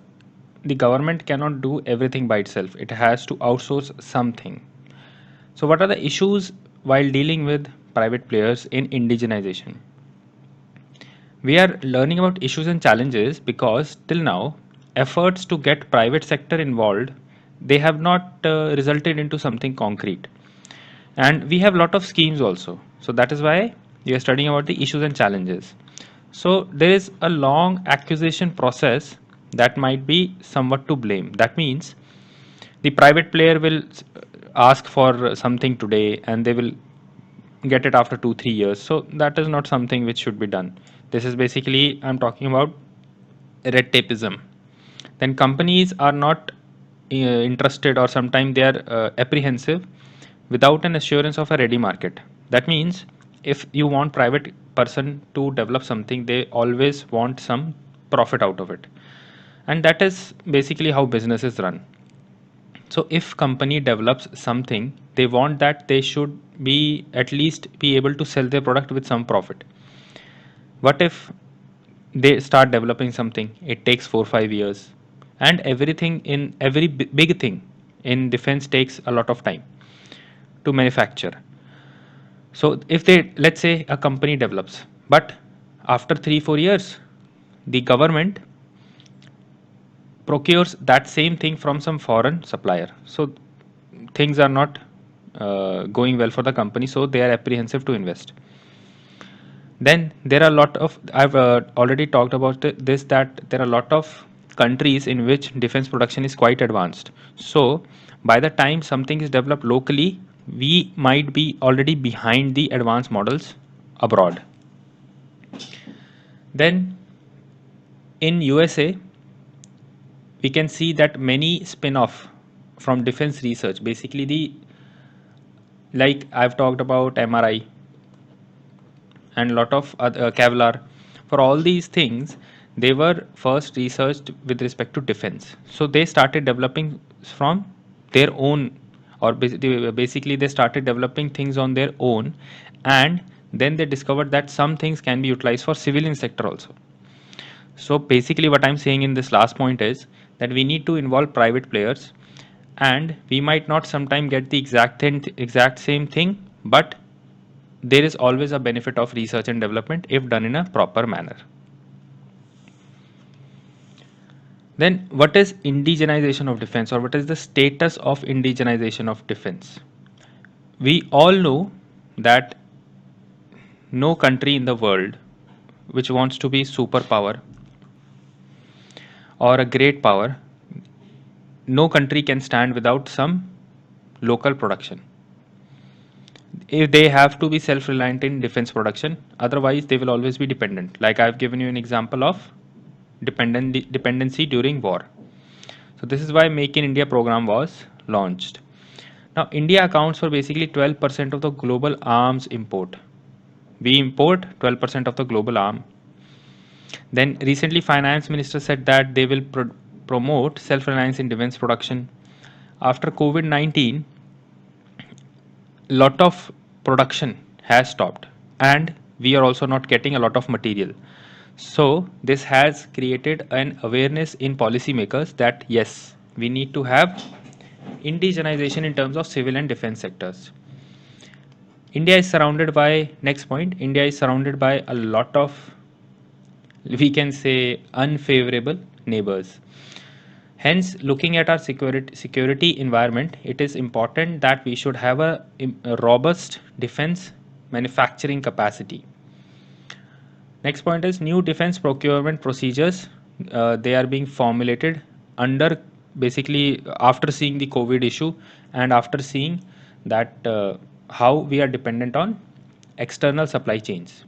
the government cannot do everything by itself. It has to outsource something. So what are the issues while dealing with private players in indigenization? We are learning about issues and challenges because till now efforts to get private sector involved, they have not resulted into something concrete. And we have a lot of schemes also. So that is why we are studying about the issues and challenges. So there is a long acquisition process that might be somewhat to blame. That means the private player will ask for something today and they will get it after 2 3 years. So that is not something which should be done. This is basically, I'm talking about red tapeism. Then companies are not interested, or sometimes they are apprehensive without an assurance of a ready market. That means if you want private person to develop something, they always want some profit out of it, and that is basically how business is run. So if company develops something, they want that they should be at least be able to sell their product with some profit. What if they start developing something, it takes 4 5 years, and everything in every big thing in defense takes a lot of time to manufacture. So if they, let's say a company develops, but after 3 4 years the government procures that same thing from some foreign supplier, so things are not going well for the company, so they are apprehensive to invest. Then there are a lot of, I've already talked about this, that there are a lot of countries in which defense production is quite advanced. So by the time something is developed locally, we might be already behind the advanced models abroad. Then in USA we can see that many spin-off from defense research, basically the, like I've talked about MRI and a lot of other, Kevlar. For all these things, they were first researched with respect to defense. So they started developing from their own, or basically they started developing things on their own, and then they discovered that some things can be utilized for civilian sector also. So basically what I'm saying in this last point is that we need to involve private players, and we might not sometime get the exact same thing, but there is always a benefit of research and development if done in a proper manner. Then what is indigenization of defense, or what is the status of indigenization of defense? We all know that no country in the world which wants to be superpower or a great power, no country can stand without some local production. If they have to be self-reliant in defense production, otherwise they will always be dependent. Like I've given you an example of dependency during war. So this is why Make in India program was launched. Now India accounts for basically 12% of the global arms import. We import 12% of the global arm. Then recently finance minister said that they will promote self-reliance in defense production. After COVID-19, lot of production has stopped, and we are also not getting a lot of material. So this has created an awareness in policymakers that yes, we need to have indigenization in terms of civil and defense sectors. India is surrounded by, next point, India is surrounded by a lot of, we can say, unfavorable neighbors. Hence, looking at our security environment, it is important that we should have a robust defense manufacturing capacity. Next point is new defense procurement procedures. They are being formulated under, basically after seeing the COVID issue and after seeing that how we are dependent on external supply chains.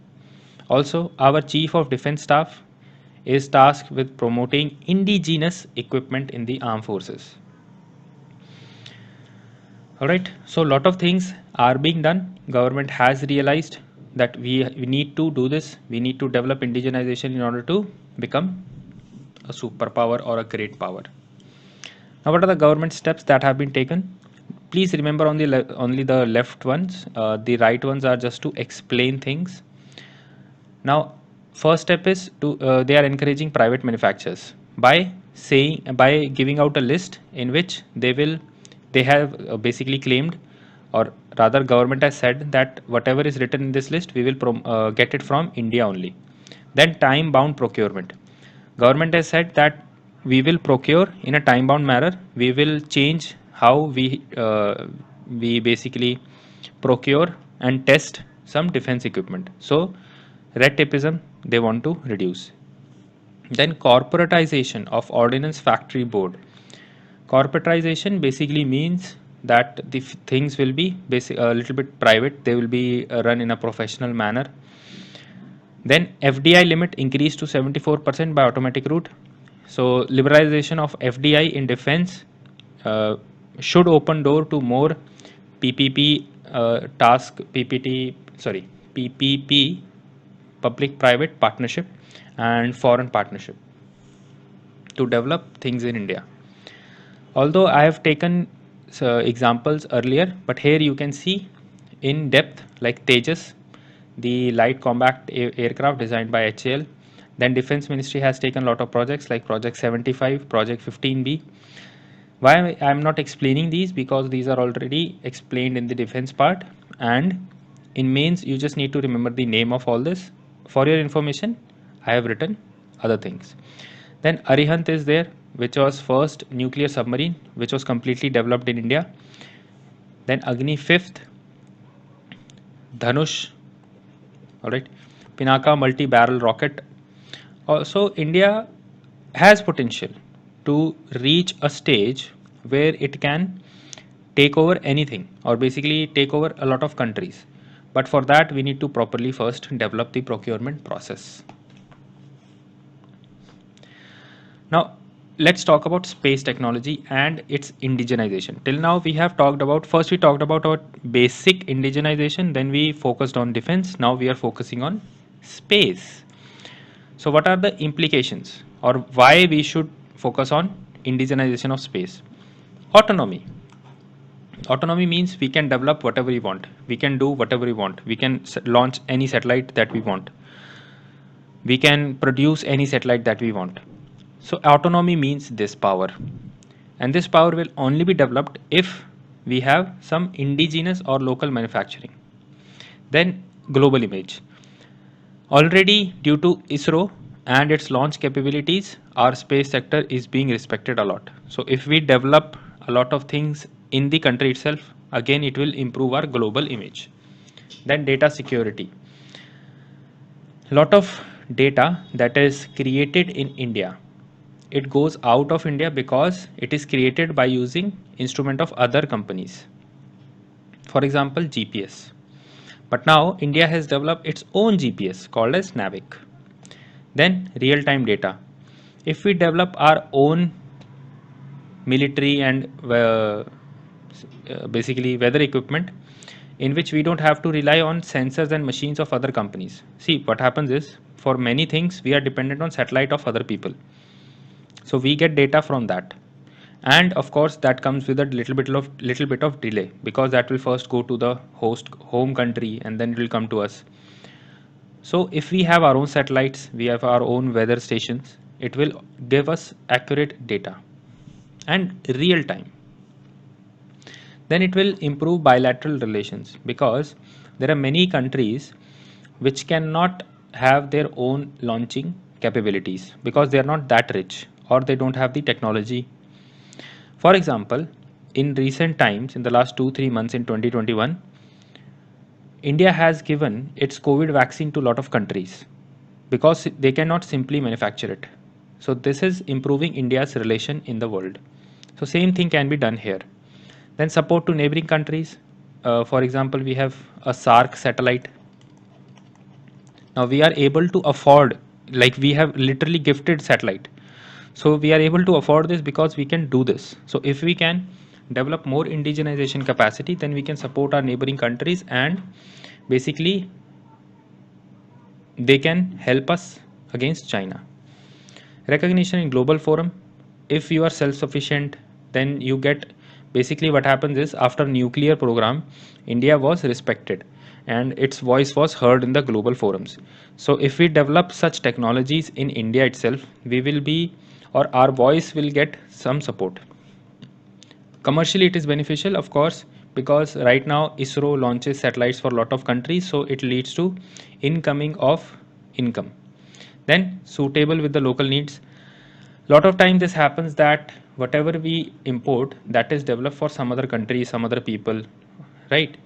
Also, our Chief of Defense Staff is tasked with promoting indigenous equipment in the armed forces. All right, so a lot of things are being done. Government has realized that we need to do this. We need to develop indigenization in order to become a superpower or a great power. Now, what are the government steps that have been taken? Please remember on the only the left ones. The right ones are just to explain things. Now, first step is to they are encouraging private manufacturers by saying, by giving out a list in which they have basically claimed, or rather government has said that whatever is written in this list we will get it from India only. Then time bound procurement. Government has said that we will procure in a time bound manner. We will change how we basically procure and test some defense equipment. So red tapeism they want to reduce. Then corporatization of ordnance factory board. Corporatization basically means that the things will be a little bit private. They will be run in a professional manner. Then FDI limit increased to 74% by automatic route. So liberalization of FDI in defense should open door to more PPP PPP, public private partnership and foreign partnership to develop things in India. Although I have taken examples earlier, but here you can see in depth, like Tejas, the light combat aircraft designed by HAL. Then Defense Ministry has taken a lot of projects like Project 75, Project 15B. Why I am not explaining these? Because these are already explained in the defense part, and in mains you just need to remember the name of all this. For your information, I have written other things. Then Arihant is there, which was first nuclear submarine, which was completely developed in India. Then Agni fifth, Dhanush, all right, Pinaka multi-barrel rocket. Also, India has potential to reach a stage where it can take over anything or basically take over a lot of countries. But for that, we need to properly first develop the procurement process. Now, let's talk about space technology and its indigenization. Till now, we have talked about, first we talked about our basic indigenization, then we focused on defense. Now we are focusing on space. So what are the implications or why we should focus on indigenization of space? Autonomy. Autonomy means we can develop whatever we want. We can do whatever we want. We can launch any satellite that we want. We can produce any satellite that we want. So autonomy means this power. And this power will only be developed if we have some indigenous or local manufacturing. Then global image. Already due to ISRO and its launch capabilities, our space sector is being respected a lot. So if we develop a lot of things in the country itself, again it will improve our global image. Then data security. A lot of data that is created in India, it goes out of India because it is created by using instrument of other companies. For example, GPS. But now India has developed its own GPS called as NAVIC. Then real-time data. If we develop our own military and basically weather equipment in which we don't have to rely on sensors and machines of other companies. See, what happens is for many things we are dependent on satellite of other people. So we get data from that. And of course that comes with a little bit of delay because that will first go to the host home country and then it will come to us. So if we have our own satellites, we have our own weather stations, it will give us accurate data and real time. Then it will improve bilateral relations because there are many countries which cannot have their own launching capabilities because they are not that rich or they don't have the technology. For example, in recent times, in the last 2-3 months in 2021, India has given its COVID vaccine to a lot of countries because they cannot simply manufacture it. So this is improving India's relation in the world. So same thing can be done here. Then support to neighboring countries. For example, we have a SARC satellite. Now we are able to afford, like we have literally gifted satellite. So we are able to afford this because we can do this. So if we can develop more indigenization capacity, then we can support our neighboring countries, and basically they can help us against China. Recognition in global forum. If you are self-sufficient, then you get, basically what happens is, after nuclear program, India was respected and its voice was heard in the global forums. So if we develop such technologies in India itself, we will be, or our voice will get some support. Commercially it is beneficial, of course, because right now ISRO launches satellites for a lot of countries, so it leads to incoming of income. Then suitable with the local needs. Lot of time this happens that whatever we import, that is developed for some other country, some other people, right?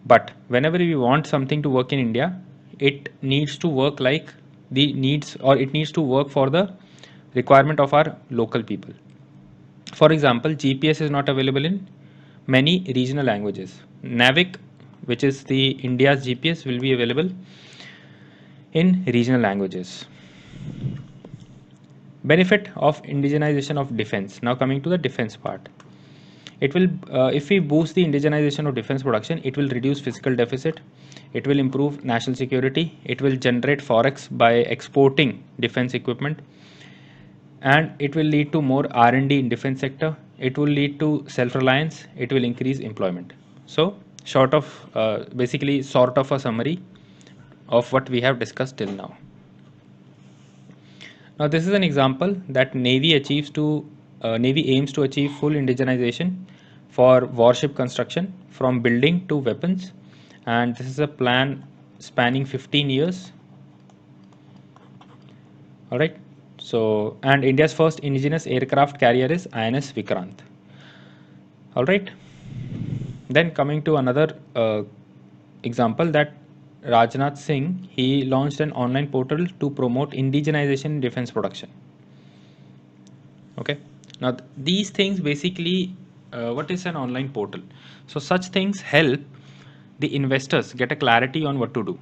But whenever we want something to work in India, it needs to work like the needs, or it needs to work for the requirement of our local people. For example, GPS is not available in many regional languages. Navic, which is the India's GPS, will be available in regional languages. Benefit of indigenization of defense. Now coming to the defense part. It will, if we boost the indigenization of defense production, it will reduce fiscal deficit, it will improve national security, it will generate forex by exporting defense equipment, and it will lead to more R&D in defense sector, it will lead to self-reliance, it will increase employment. So short of, basically sort of a summary of what we have discussed till now. Now this is an example that Navy aims to achieve full indigenization for warship construction from building to weapons, and this is a plan spanning 15 years. All right. So, and India's first indigenous aircraft carrier is INS Vikrant. All right. Then coming to another example, that Rajnath Singh, he launched an online portal to promote indigenization in defense production. Okay. Now these things basically, what is an online portal? So such things help the investors get a clarity on what to do,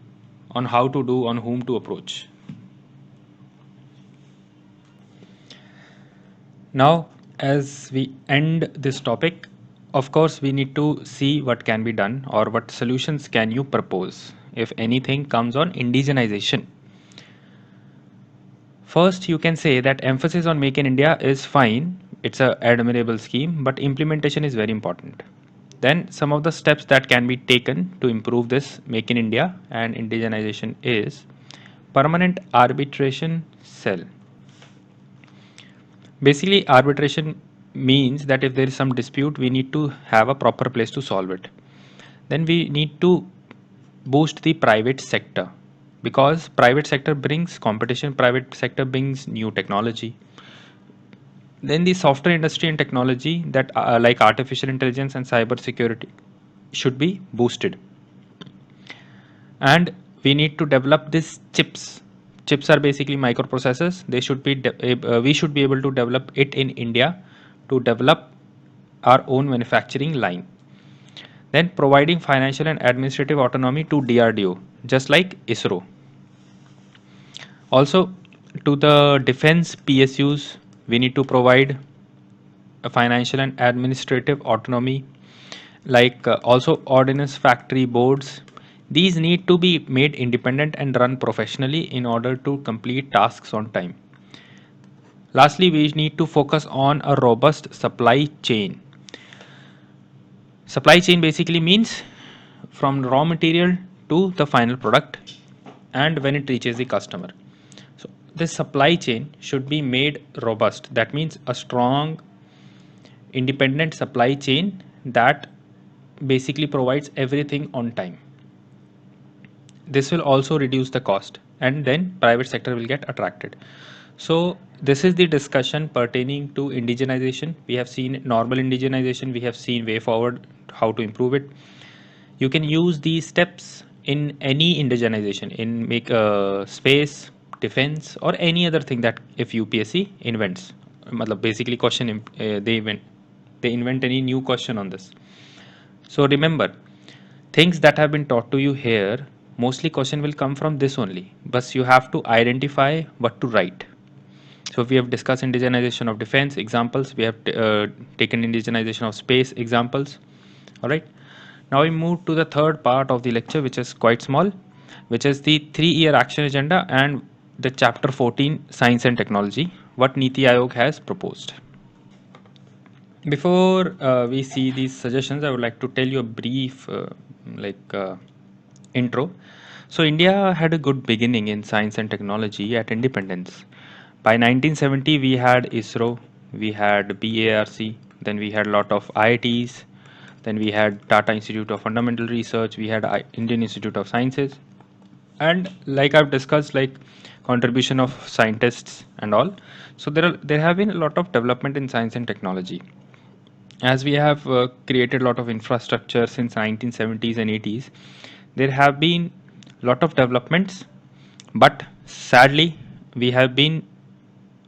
on how to do, on whom to approach. Now, as we end this topic, of course, we need to see what can be done, or what solutions can you propose if anything comes on indigenization. First, you can say that emphasis on Make in India is fine. It's an admirable scheme, but implementation is very important. Then some of the steps that can be taken to improve this Make in India and indigenization is permanent arbitration cell. Basically, arbitration means that if there is some dispute, we need to have a proper place to solve it. Then we need to boost the private sector, because private sector brings competition, private sector brings new technology. Then the software industry and technology that like artificial intelligence and cyber security should be boosted. And we need to develop these chips are basically microprocessors. They should be we should be able to develop it in India, to develop our own manufacturing line. Then providing financial and administrative autonomy to DRDO, just like ISRO. Also, to the defense PSUs, we need to provide a financial and administrative autonomy, like also ordnance factory boards. These need to be made independent and run professionally in order to complete tasks on time. Lastly, we need to focus on a robust supply chain. Supply chain basically means from raw material to the final product and when it reaches the customer. So this supply chain should be made robust. That means a strong independent supply chain that basically provides everything on time. This will also reduce the cost, and then private sector will get attracted. So this is the discussion pertaining to indigenization. We have seen normal indigenization, we have seen way forward, how to improve it. You can use these steps in any indigenization, in make space, defense, or any other thing that if UPSC invents. Basically question they invent any new question on this. So remember, things that have been taught to you here, mostly question will come from this only, but you have to identify what to write. So we have discussed indigenization of defense examples. We have taken indigenization of space examples. All right. Now we move to the third part of the lecture, which is quite small, which is the 3-year action agenda and the chapter 14, science and technology, what Niti Aayog has proposed. Before we see these suggestions, I would like to tell you a brief intro. So India had a good beginning in science and technology at independence. By 1970, we had ISRO, we had BARC, then we had a lot of IITs, then we had Tata Institute of Fundamental Research, we had Indian Institute of Sciences, and like I've discussed, like contribution of scientists and all. So there have been a lot of development in science and technology, as we have created a lot of infrastructure since 1970s and 80s. There have been a lot of developments, but sadly we have been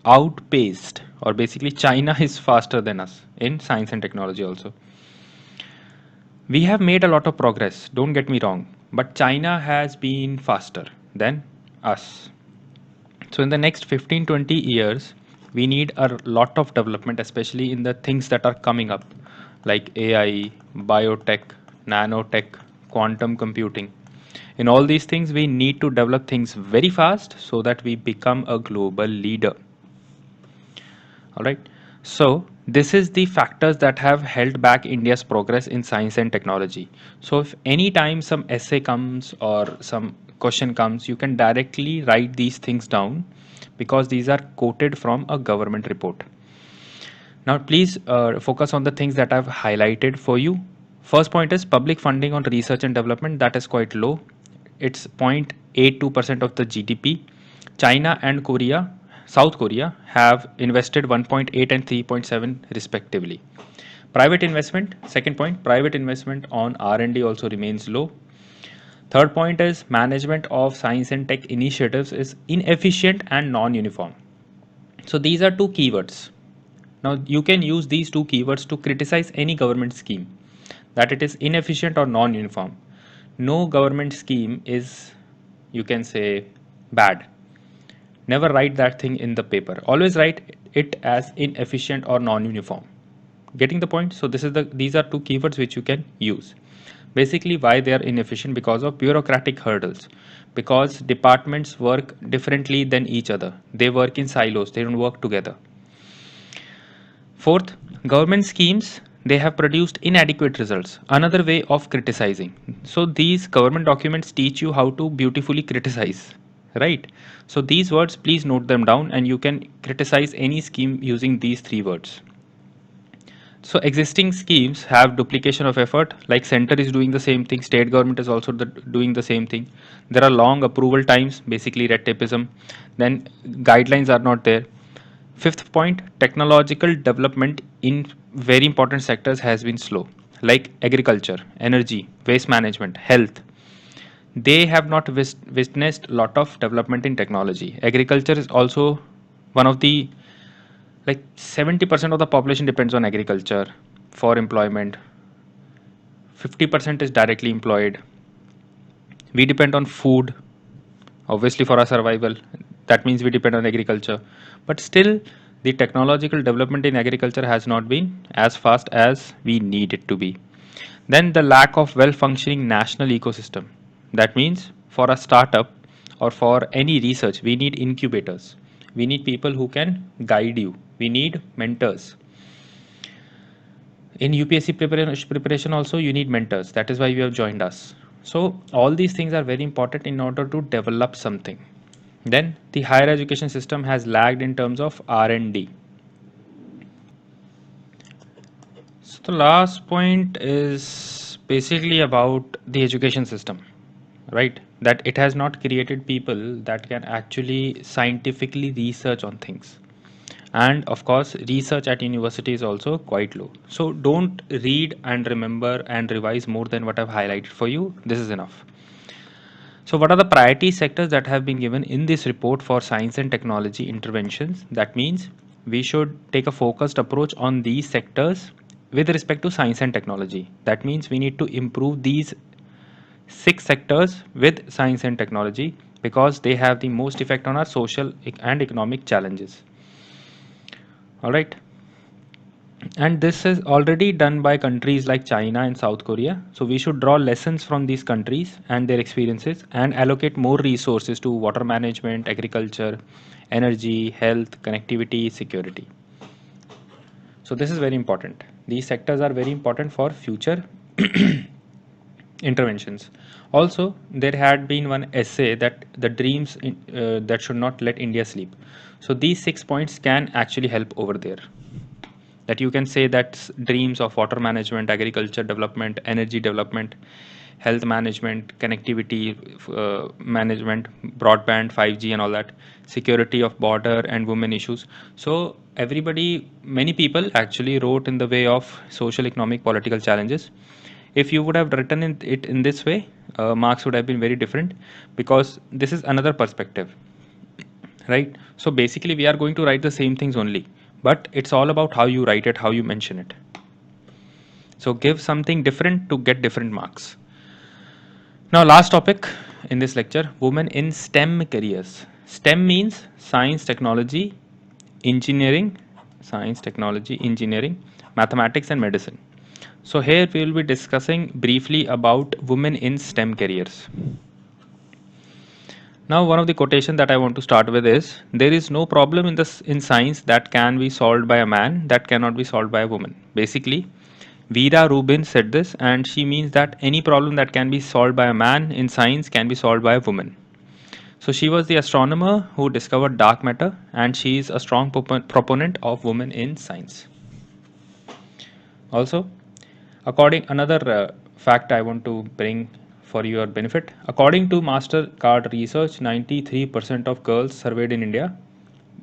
outpaced, or basically China is faster than us in science and technology also. We have made a lot of progress, don't get me wrong, but China has been faster than us. So in the next 15-20 years, we need a lot of development, especially in the things that are coming up, like AI, biotech, nanotech, quantum computing. In all these things, we need to develop things very fast so that we become a global leader. All right. So this is the factors that have held back India's progress in science and technology. So if any time some essay comes or some question comes, you can directly write these things down because these are quoted from a government report. Now please focus on the things that I've highlighted for you. First point is public funding on research and development, that is quite low. It's 0.82% of the GDP. China and South Korea have invested 1.8 and 3.7 respectively. Private investment, second point, private investment on R&D also remains low. Third point is management of science and tech initiatives is inefficient and non-uniform. So these are two keywords. Now you can use these two keywords to criticize any government scheme, that it is inefficient or non-uniform. No government scheme is, you can say, bad. Never write that thing in the paper. Always write it as inefficient or non-uniform. Getting the point? So these are two keywords which you can use. Basically, why they are inefficient? Because of bureaucratic hurdles. Because departments work differently than each other. They work in silos. They don't work together. Fourth, government schemes, they have produced inadequate results. Another way of criticizing. So these government documents teach you how to beautifully criticize, right? So these words, please note them down, and you can criticize any scheme using these three words. So existing schemes have duplication of effort, like center is doing the same thing, state government is also doing the same thing. There are long approval times, basically red tapeism. Then guidelines are not there. Fifth point, technological development in very important sectors has been slow, like agriculture, energy, waste management, health. They have not witnessed a lot of development in technology. Agriculture is also one of the, like 70% of the population depends on agriculture for employment. 50% is directly employed. We depend on food, obviously, for our survival. That means we depend on agriculture. But still, the technological development in agriculture has not been as fast as we need it to be. Then the lack of well functioning national ecosystem. That means for a startup or for any research, we need incubators. We need people who can guide you. We need mentors. In UPSC preparation also, you need mentors. That is why you have joined us. So all these things are very important in order to develop something. Then the higher education system has lagged in terms of R&D. So the last point is basically about the education system, right? That it has not created people that can actually scientifically research on things. And of course, research at university is also quite low. So don't read and remember and revise more than what I've highlighted for you. This is enough. So what are the priority sectors that have been given in this report for science and technology interventions? That means we should take a focused approach on these sectors with respect to science and technology. That means we need to improve these 6 sectors with science and technology because they have the most effect on our social and economic challenges. All right. And this is already done by countries like China and South Korea. So we should draw lessons from these countries and their experiences and allocate more resources to water management, agriculture, energy, health, connectivity, security. So this is very important. These sectors are very important for future interventions. Also, there had been one essay that the dreams that should not let India sleep. So these 6 points can actually help over there. That you can say that dreams of water management, agriculture development, energy development, health management, connectivity management, broadband, 5G, and all that, security of border and women issues. So everybody, many people actually wrote in the way of social, economic, political challenges. If you would have written it in this way, marks would have been very different, because this is another perspective, right? So basically we are going to write the same things only, but it's all about how you write it, how you mention it. So give something different to get different marks. Now last topic in this lecture, women in STEM careers. STEM means science, technology, engineering, science, technology, engineering, mathematics, and medicine. So here we will be discussing briefly about women in STEM careers. Now, one of the quotation that I want to start with is, there is no problem in science that can be solved by a man that cannot be solved by a woman. Basically, Vera Rubin said this, and she means that any problem that can be solved by a man in science can be solved by a woman. So she was the astronomer who discovered dark matter, and she is a strong proponent of women in science. Also, according another fact I want to bring for your benefit. According to Mastercard research, 93% of girls surveyed in India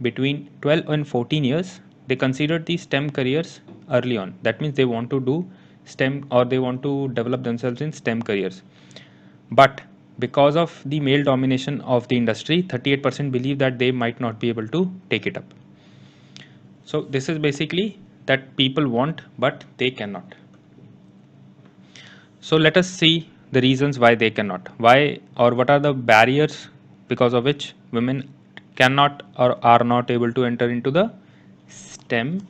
between 12 and 14 years, they considered the STEM careers early on. That means they want to do STEM, or they want to develop themselves in STEM careers. But because of the male domination of the industry, 38% believe that they might not be able to take it up. So this is basically that people want but they cannot. So let us see the reasons why they cannot. Why, or what are the barriers because of which women cannot or are not able to enter into the STEM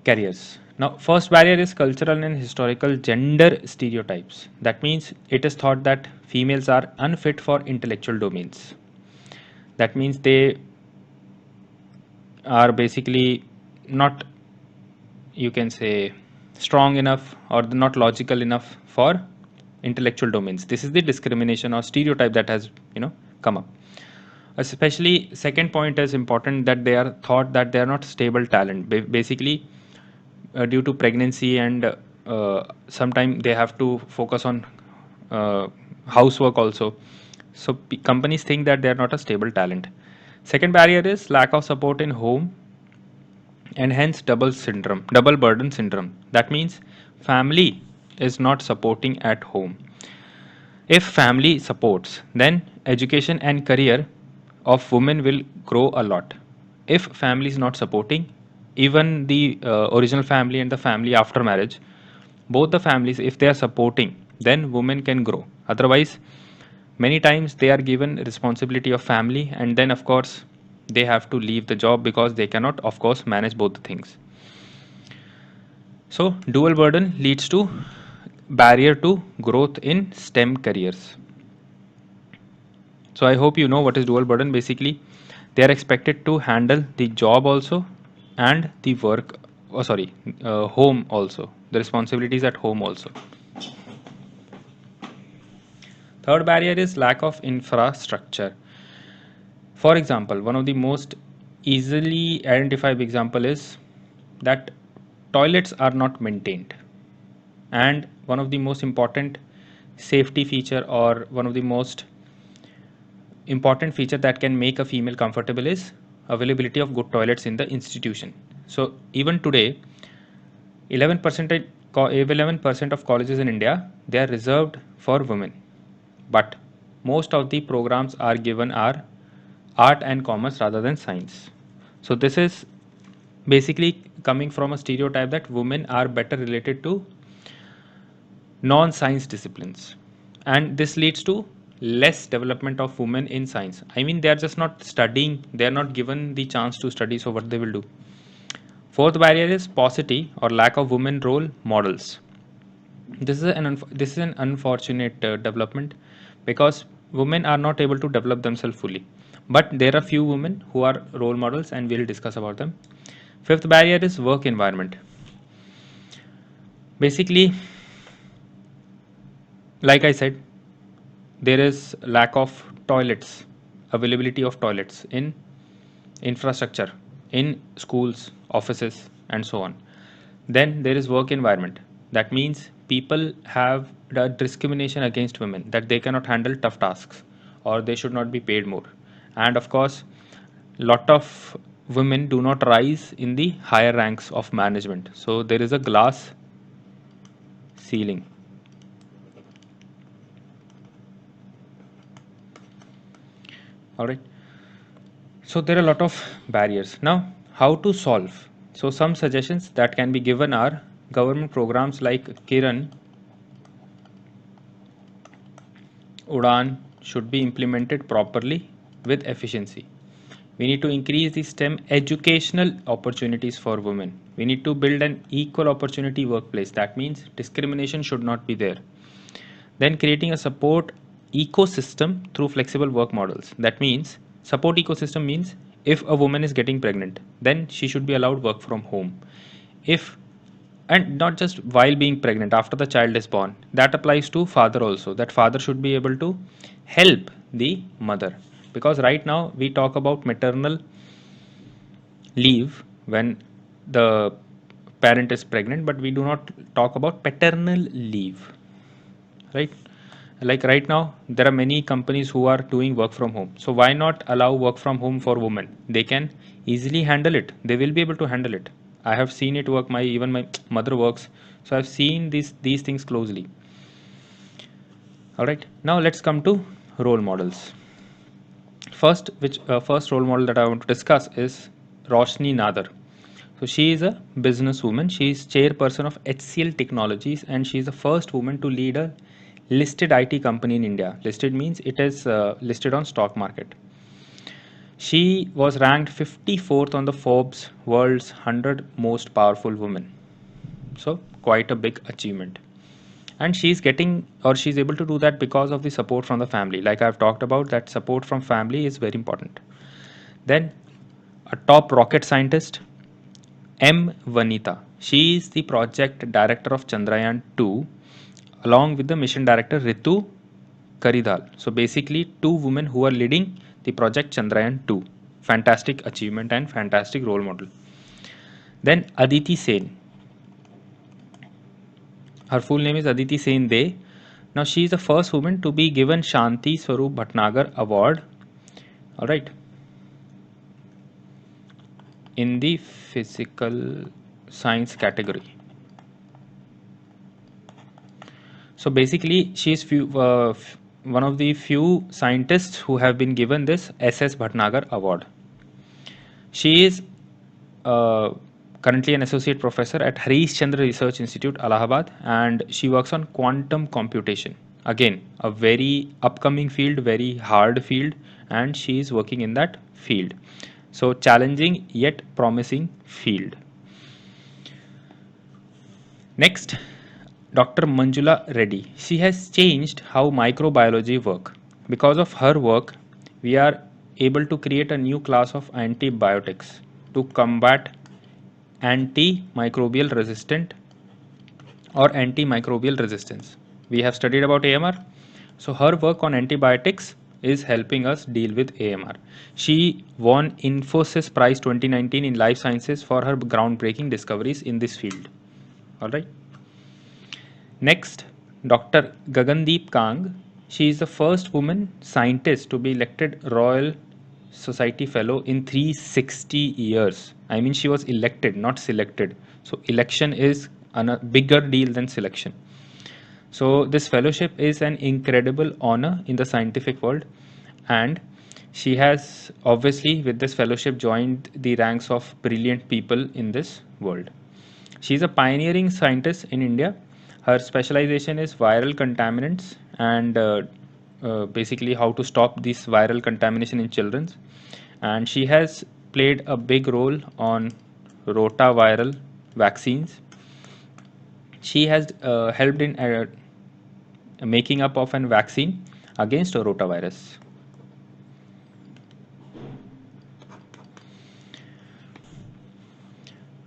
careers. Now, first barrier is cultural and historical gender stereotypes. That means it is thought that females are unfit for intellectual domains. That means they are basically not, you can say, strong enough or not logical enough for intellectual domains. This is the discrimination or stereotype that has come up. Especially second point is important, that they are thought that they are not stable talent. Basically, due to pregnancy and sometimes they have to focus on housework also. So companies think that they are not a stable talent. Second barrier is lack of support in home, and hence double burden syndrome. That means family is not supporting at home. If family supports, then education and career of women will grow a lot. If family is not supporting, even the original family and the family after marriage, both the families, if they are supporting, then women can grow. Otherwise, many times they are given responsibility of family, and then of course they have to leave the job because they cannot of course manage both the things. So dual burden leads to barrier to growth in STEM careers. So I hope you know what is dual burden. Basically, they are expected to handle the job also and the work, home also, the responsibilities at home also. Third barrier is lack of infrastructure. For example, one of the most easily identified example is that toilets are not maintained. And one of the most important safety feature, or one of the most important feature that can make a female comfortable, is availability of good toilets in the institution. So even today, 11% 11% of colleges in India, they are reserved for women. But most of the programs are given are art and commerce rather than science. So this is basically coming from a stereotype that women are better related to non-science disciplines, and this leads to less development of women in science. I mean, they are just not studying, they are not given the chance to study, so what they will do? Fourth barrier is paucity or lack of women role models. This is an unfortunate development because women are not able to develop themselves fully. But there are few women who are role models, and we'll discuss about them. Fifth barrier is work environment. Basically, like I said, there is lack of toilets, availability of toilets in infrastructure, in schools, offices, and so on. Then there is work environment. That means people have the discrimination against women, that they cannot handle tough tasks or they should not be paid more. And of course, lot of women do not rise in the higher ranks of management. So there is a glass ceiling. All right. So there are a lot of barriers. Now, how to solve? So some suggestions that can be given are government programs like Kiran, Udan should be implemented properly with efficiency. We need to increase the STEM educational opportunities for women. We need to build an equal opportunity workplace. That means discrimination should not be there. Then creating a support ecosystem through flexible work models. That means support ecosystem means if a woman is getting pregnant, then she should be allowed work from home. If and not just while being pregnant, after the child is born, that applies to father also, that father should be able to help the mother, because right now we talk about maternal leave when the parent is pregnant, but we do not talk about paternal leave, right? Like right now there are many companies who are doing work from home, so why not allow work from home for women? They can easily handle it, they will be able to handle it. I have seen it work, my even my mother works, so I've seen these things closely. All right, now let's come to role models. First role model that I want to discuss is Roshni Nadar. So she is a businesswoman. She is chairperson of HCL Technologies, and she is the first woman to lead a listed IT company in India. Listed means it is listed on stock market. She was ranked 54th on the Forbes World's 100 Most Powerful Women. So quite a big achievement. And she's getting, or she's able to do that because of the support from the family. Like I've talked about, that support from family is very important. Then a top rocket scientist, M. Vanita. She is the project director of Chandrayaan 2 along with the mission director Ritu Karidhal. So basically two women who are leading the project Chandrayaan 2. Fantastic achievement and fantastic role model. Then Aditi Sen. Her full name is Aditi Sen De. Now she is the first woman to be given Shanti Swarup Bhatnagar Award. All right. In the physical science category. So basically, she is one of the few scientists who have been given this SS Bhatnagar Award. She is uh, currently an associate professor at Harish Chandra Research Institute, Allahabad, and she works on quantum computation. Again, a very upcoming field, very hard field, and she is working in that field. So challenging yet promising field. Next, Dr. Manjula Reddy. She has changed how microbiology work. Because of her work, we are able to create a new class of antibiotics to combat antimicrobial resistant or antimicrobial resistance. We have studied about AMR. So her work on antibiotics is helping us deal with AMR. She won Infosys Prize 2019 in Life Sciences for her groundbreaking discoveries in this field. All right. Next, Dr. Gagandeep Kang. She is the first woman scientist to be elected Royal Society Fellow in 360 years. I mean, she was elected, not selected. So, election is a bigger deal than selection. So, this fellowship is an incredible honor in the scientific world, and she has obviously, with this fellowship, joined the ranks of brilliant people in this world. She is a pioneering scientist in India. Her specialization is viral contaminants and basically how to stop this viral contamination in children, and she has played a big role on rotaviral vaccines. She has helped in making up of an vaccine against a rotavirus.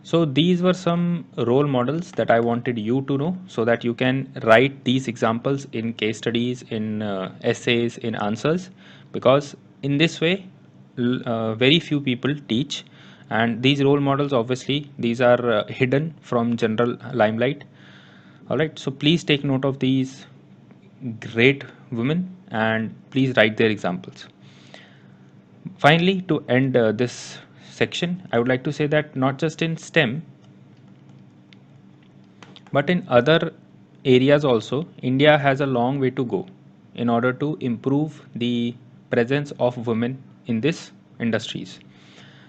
So these were some role models that I wanted you to know so that you can write these examples in case studies, in essays, in answers, because in this way very few people teach, and these role models obviously these are hidden from general limelight. All right, so please take note of these great women and please write their examples. Finally, to end this section, I would like to say that not just in STEM, but in other areas also, India has a long way to go in order to improve the presence of women in these industries.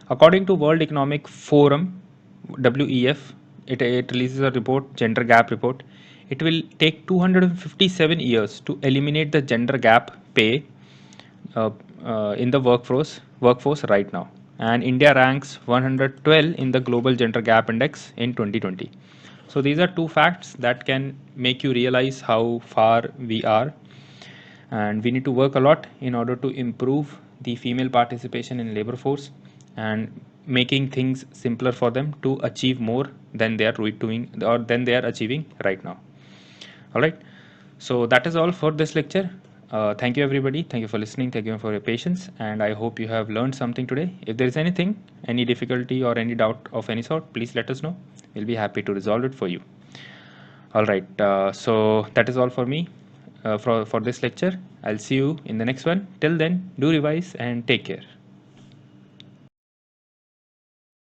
According to World Economic Forum, WEF, it releases a report, gender gap report. It will take 257 years to eliminate the gender gap pay uh, in the workforce right now, and India ranks 112 in the global gender gap index in 2020. So these are two facts that can make you realize how far we are, and we need to work a lot in order to improve the female participation in labor force and making things simpler for them to achieve more than they are doing or than they are achieving right now. All right, so that is all for this lecture. Thank you everybody, thank you for listening, thank you for your patience, and I hope you have learned something today. If there is anything, any difficulty or any doubt of any sort, please let us know. We'll be happy to resolve it for you. All right, so that is all for me for this lecture. I'll see you in the next one. Till then, do revise and take care.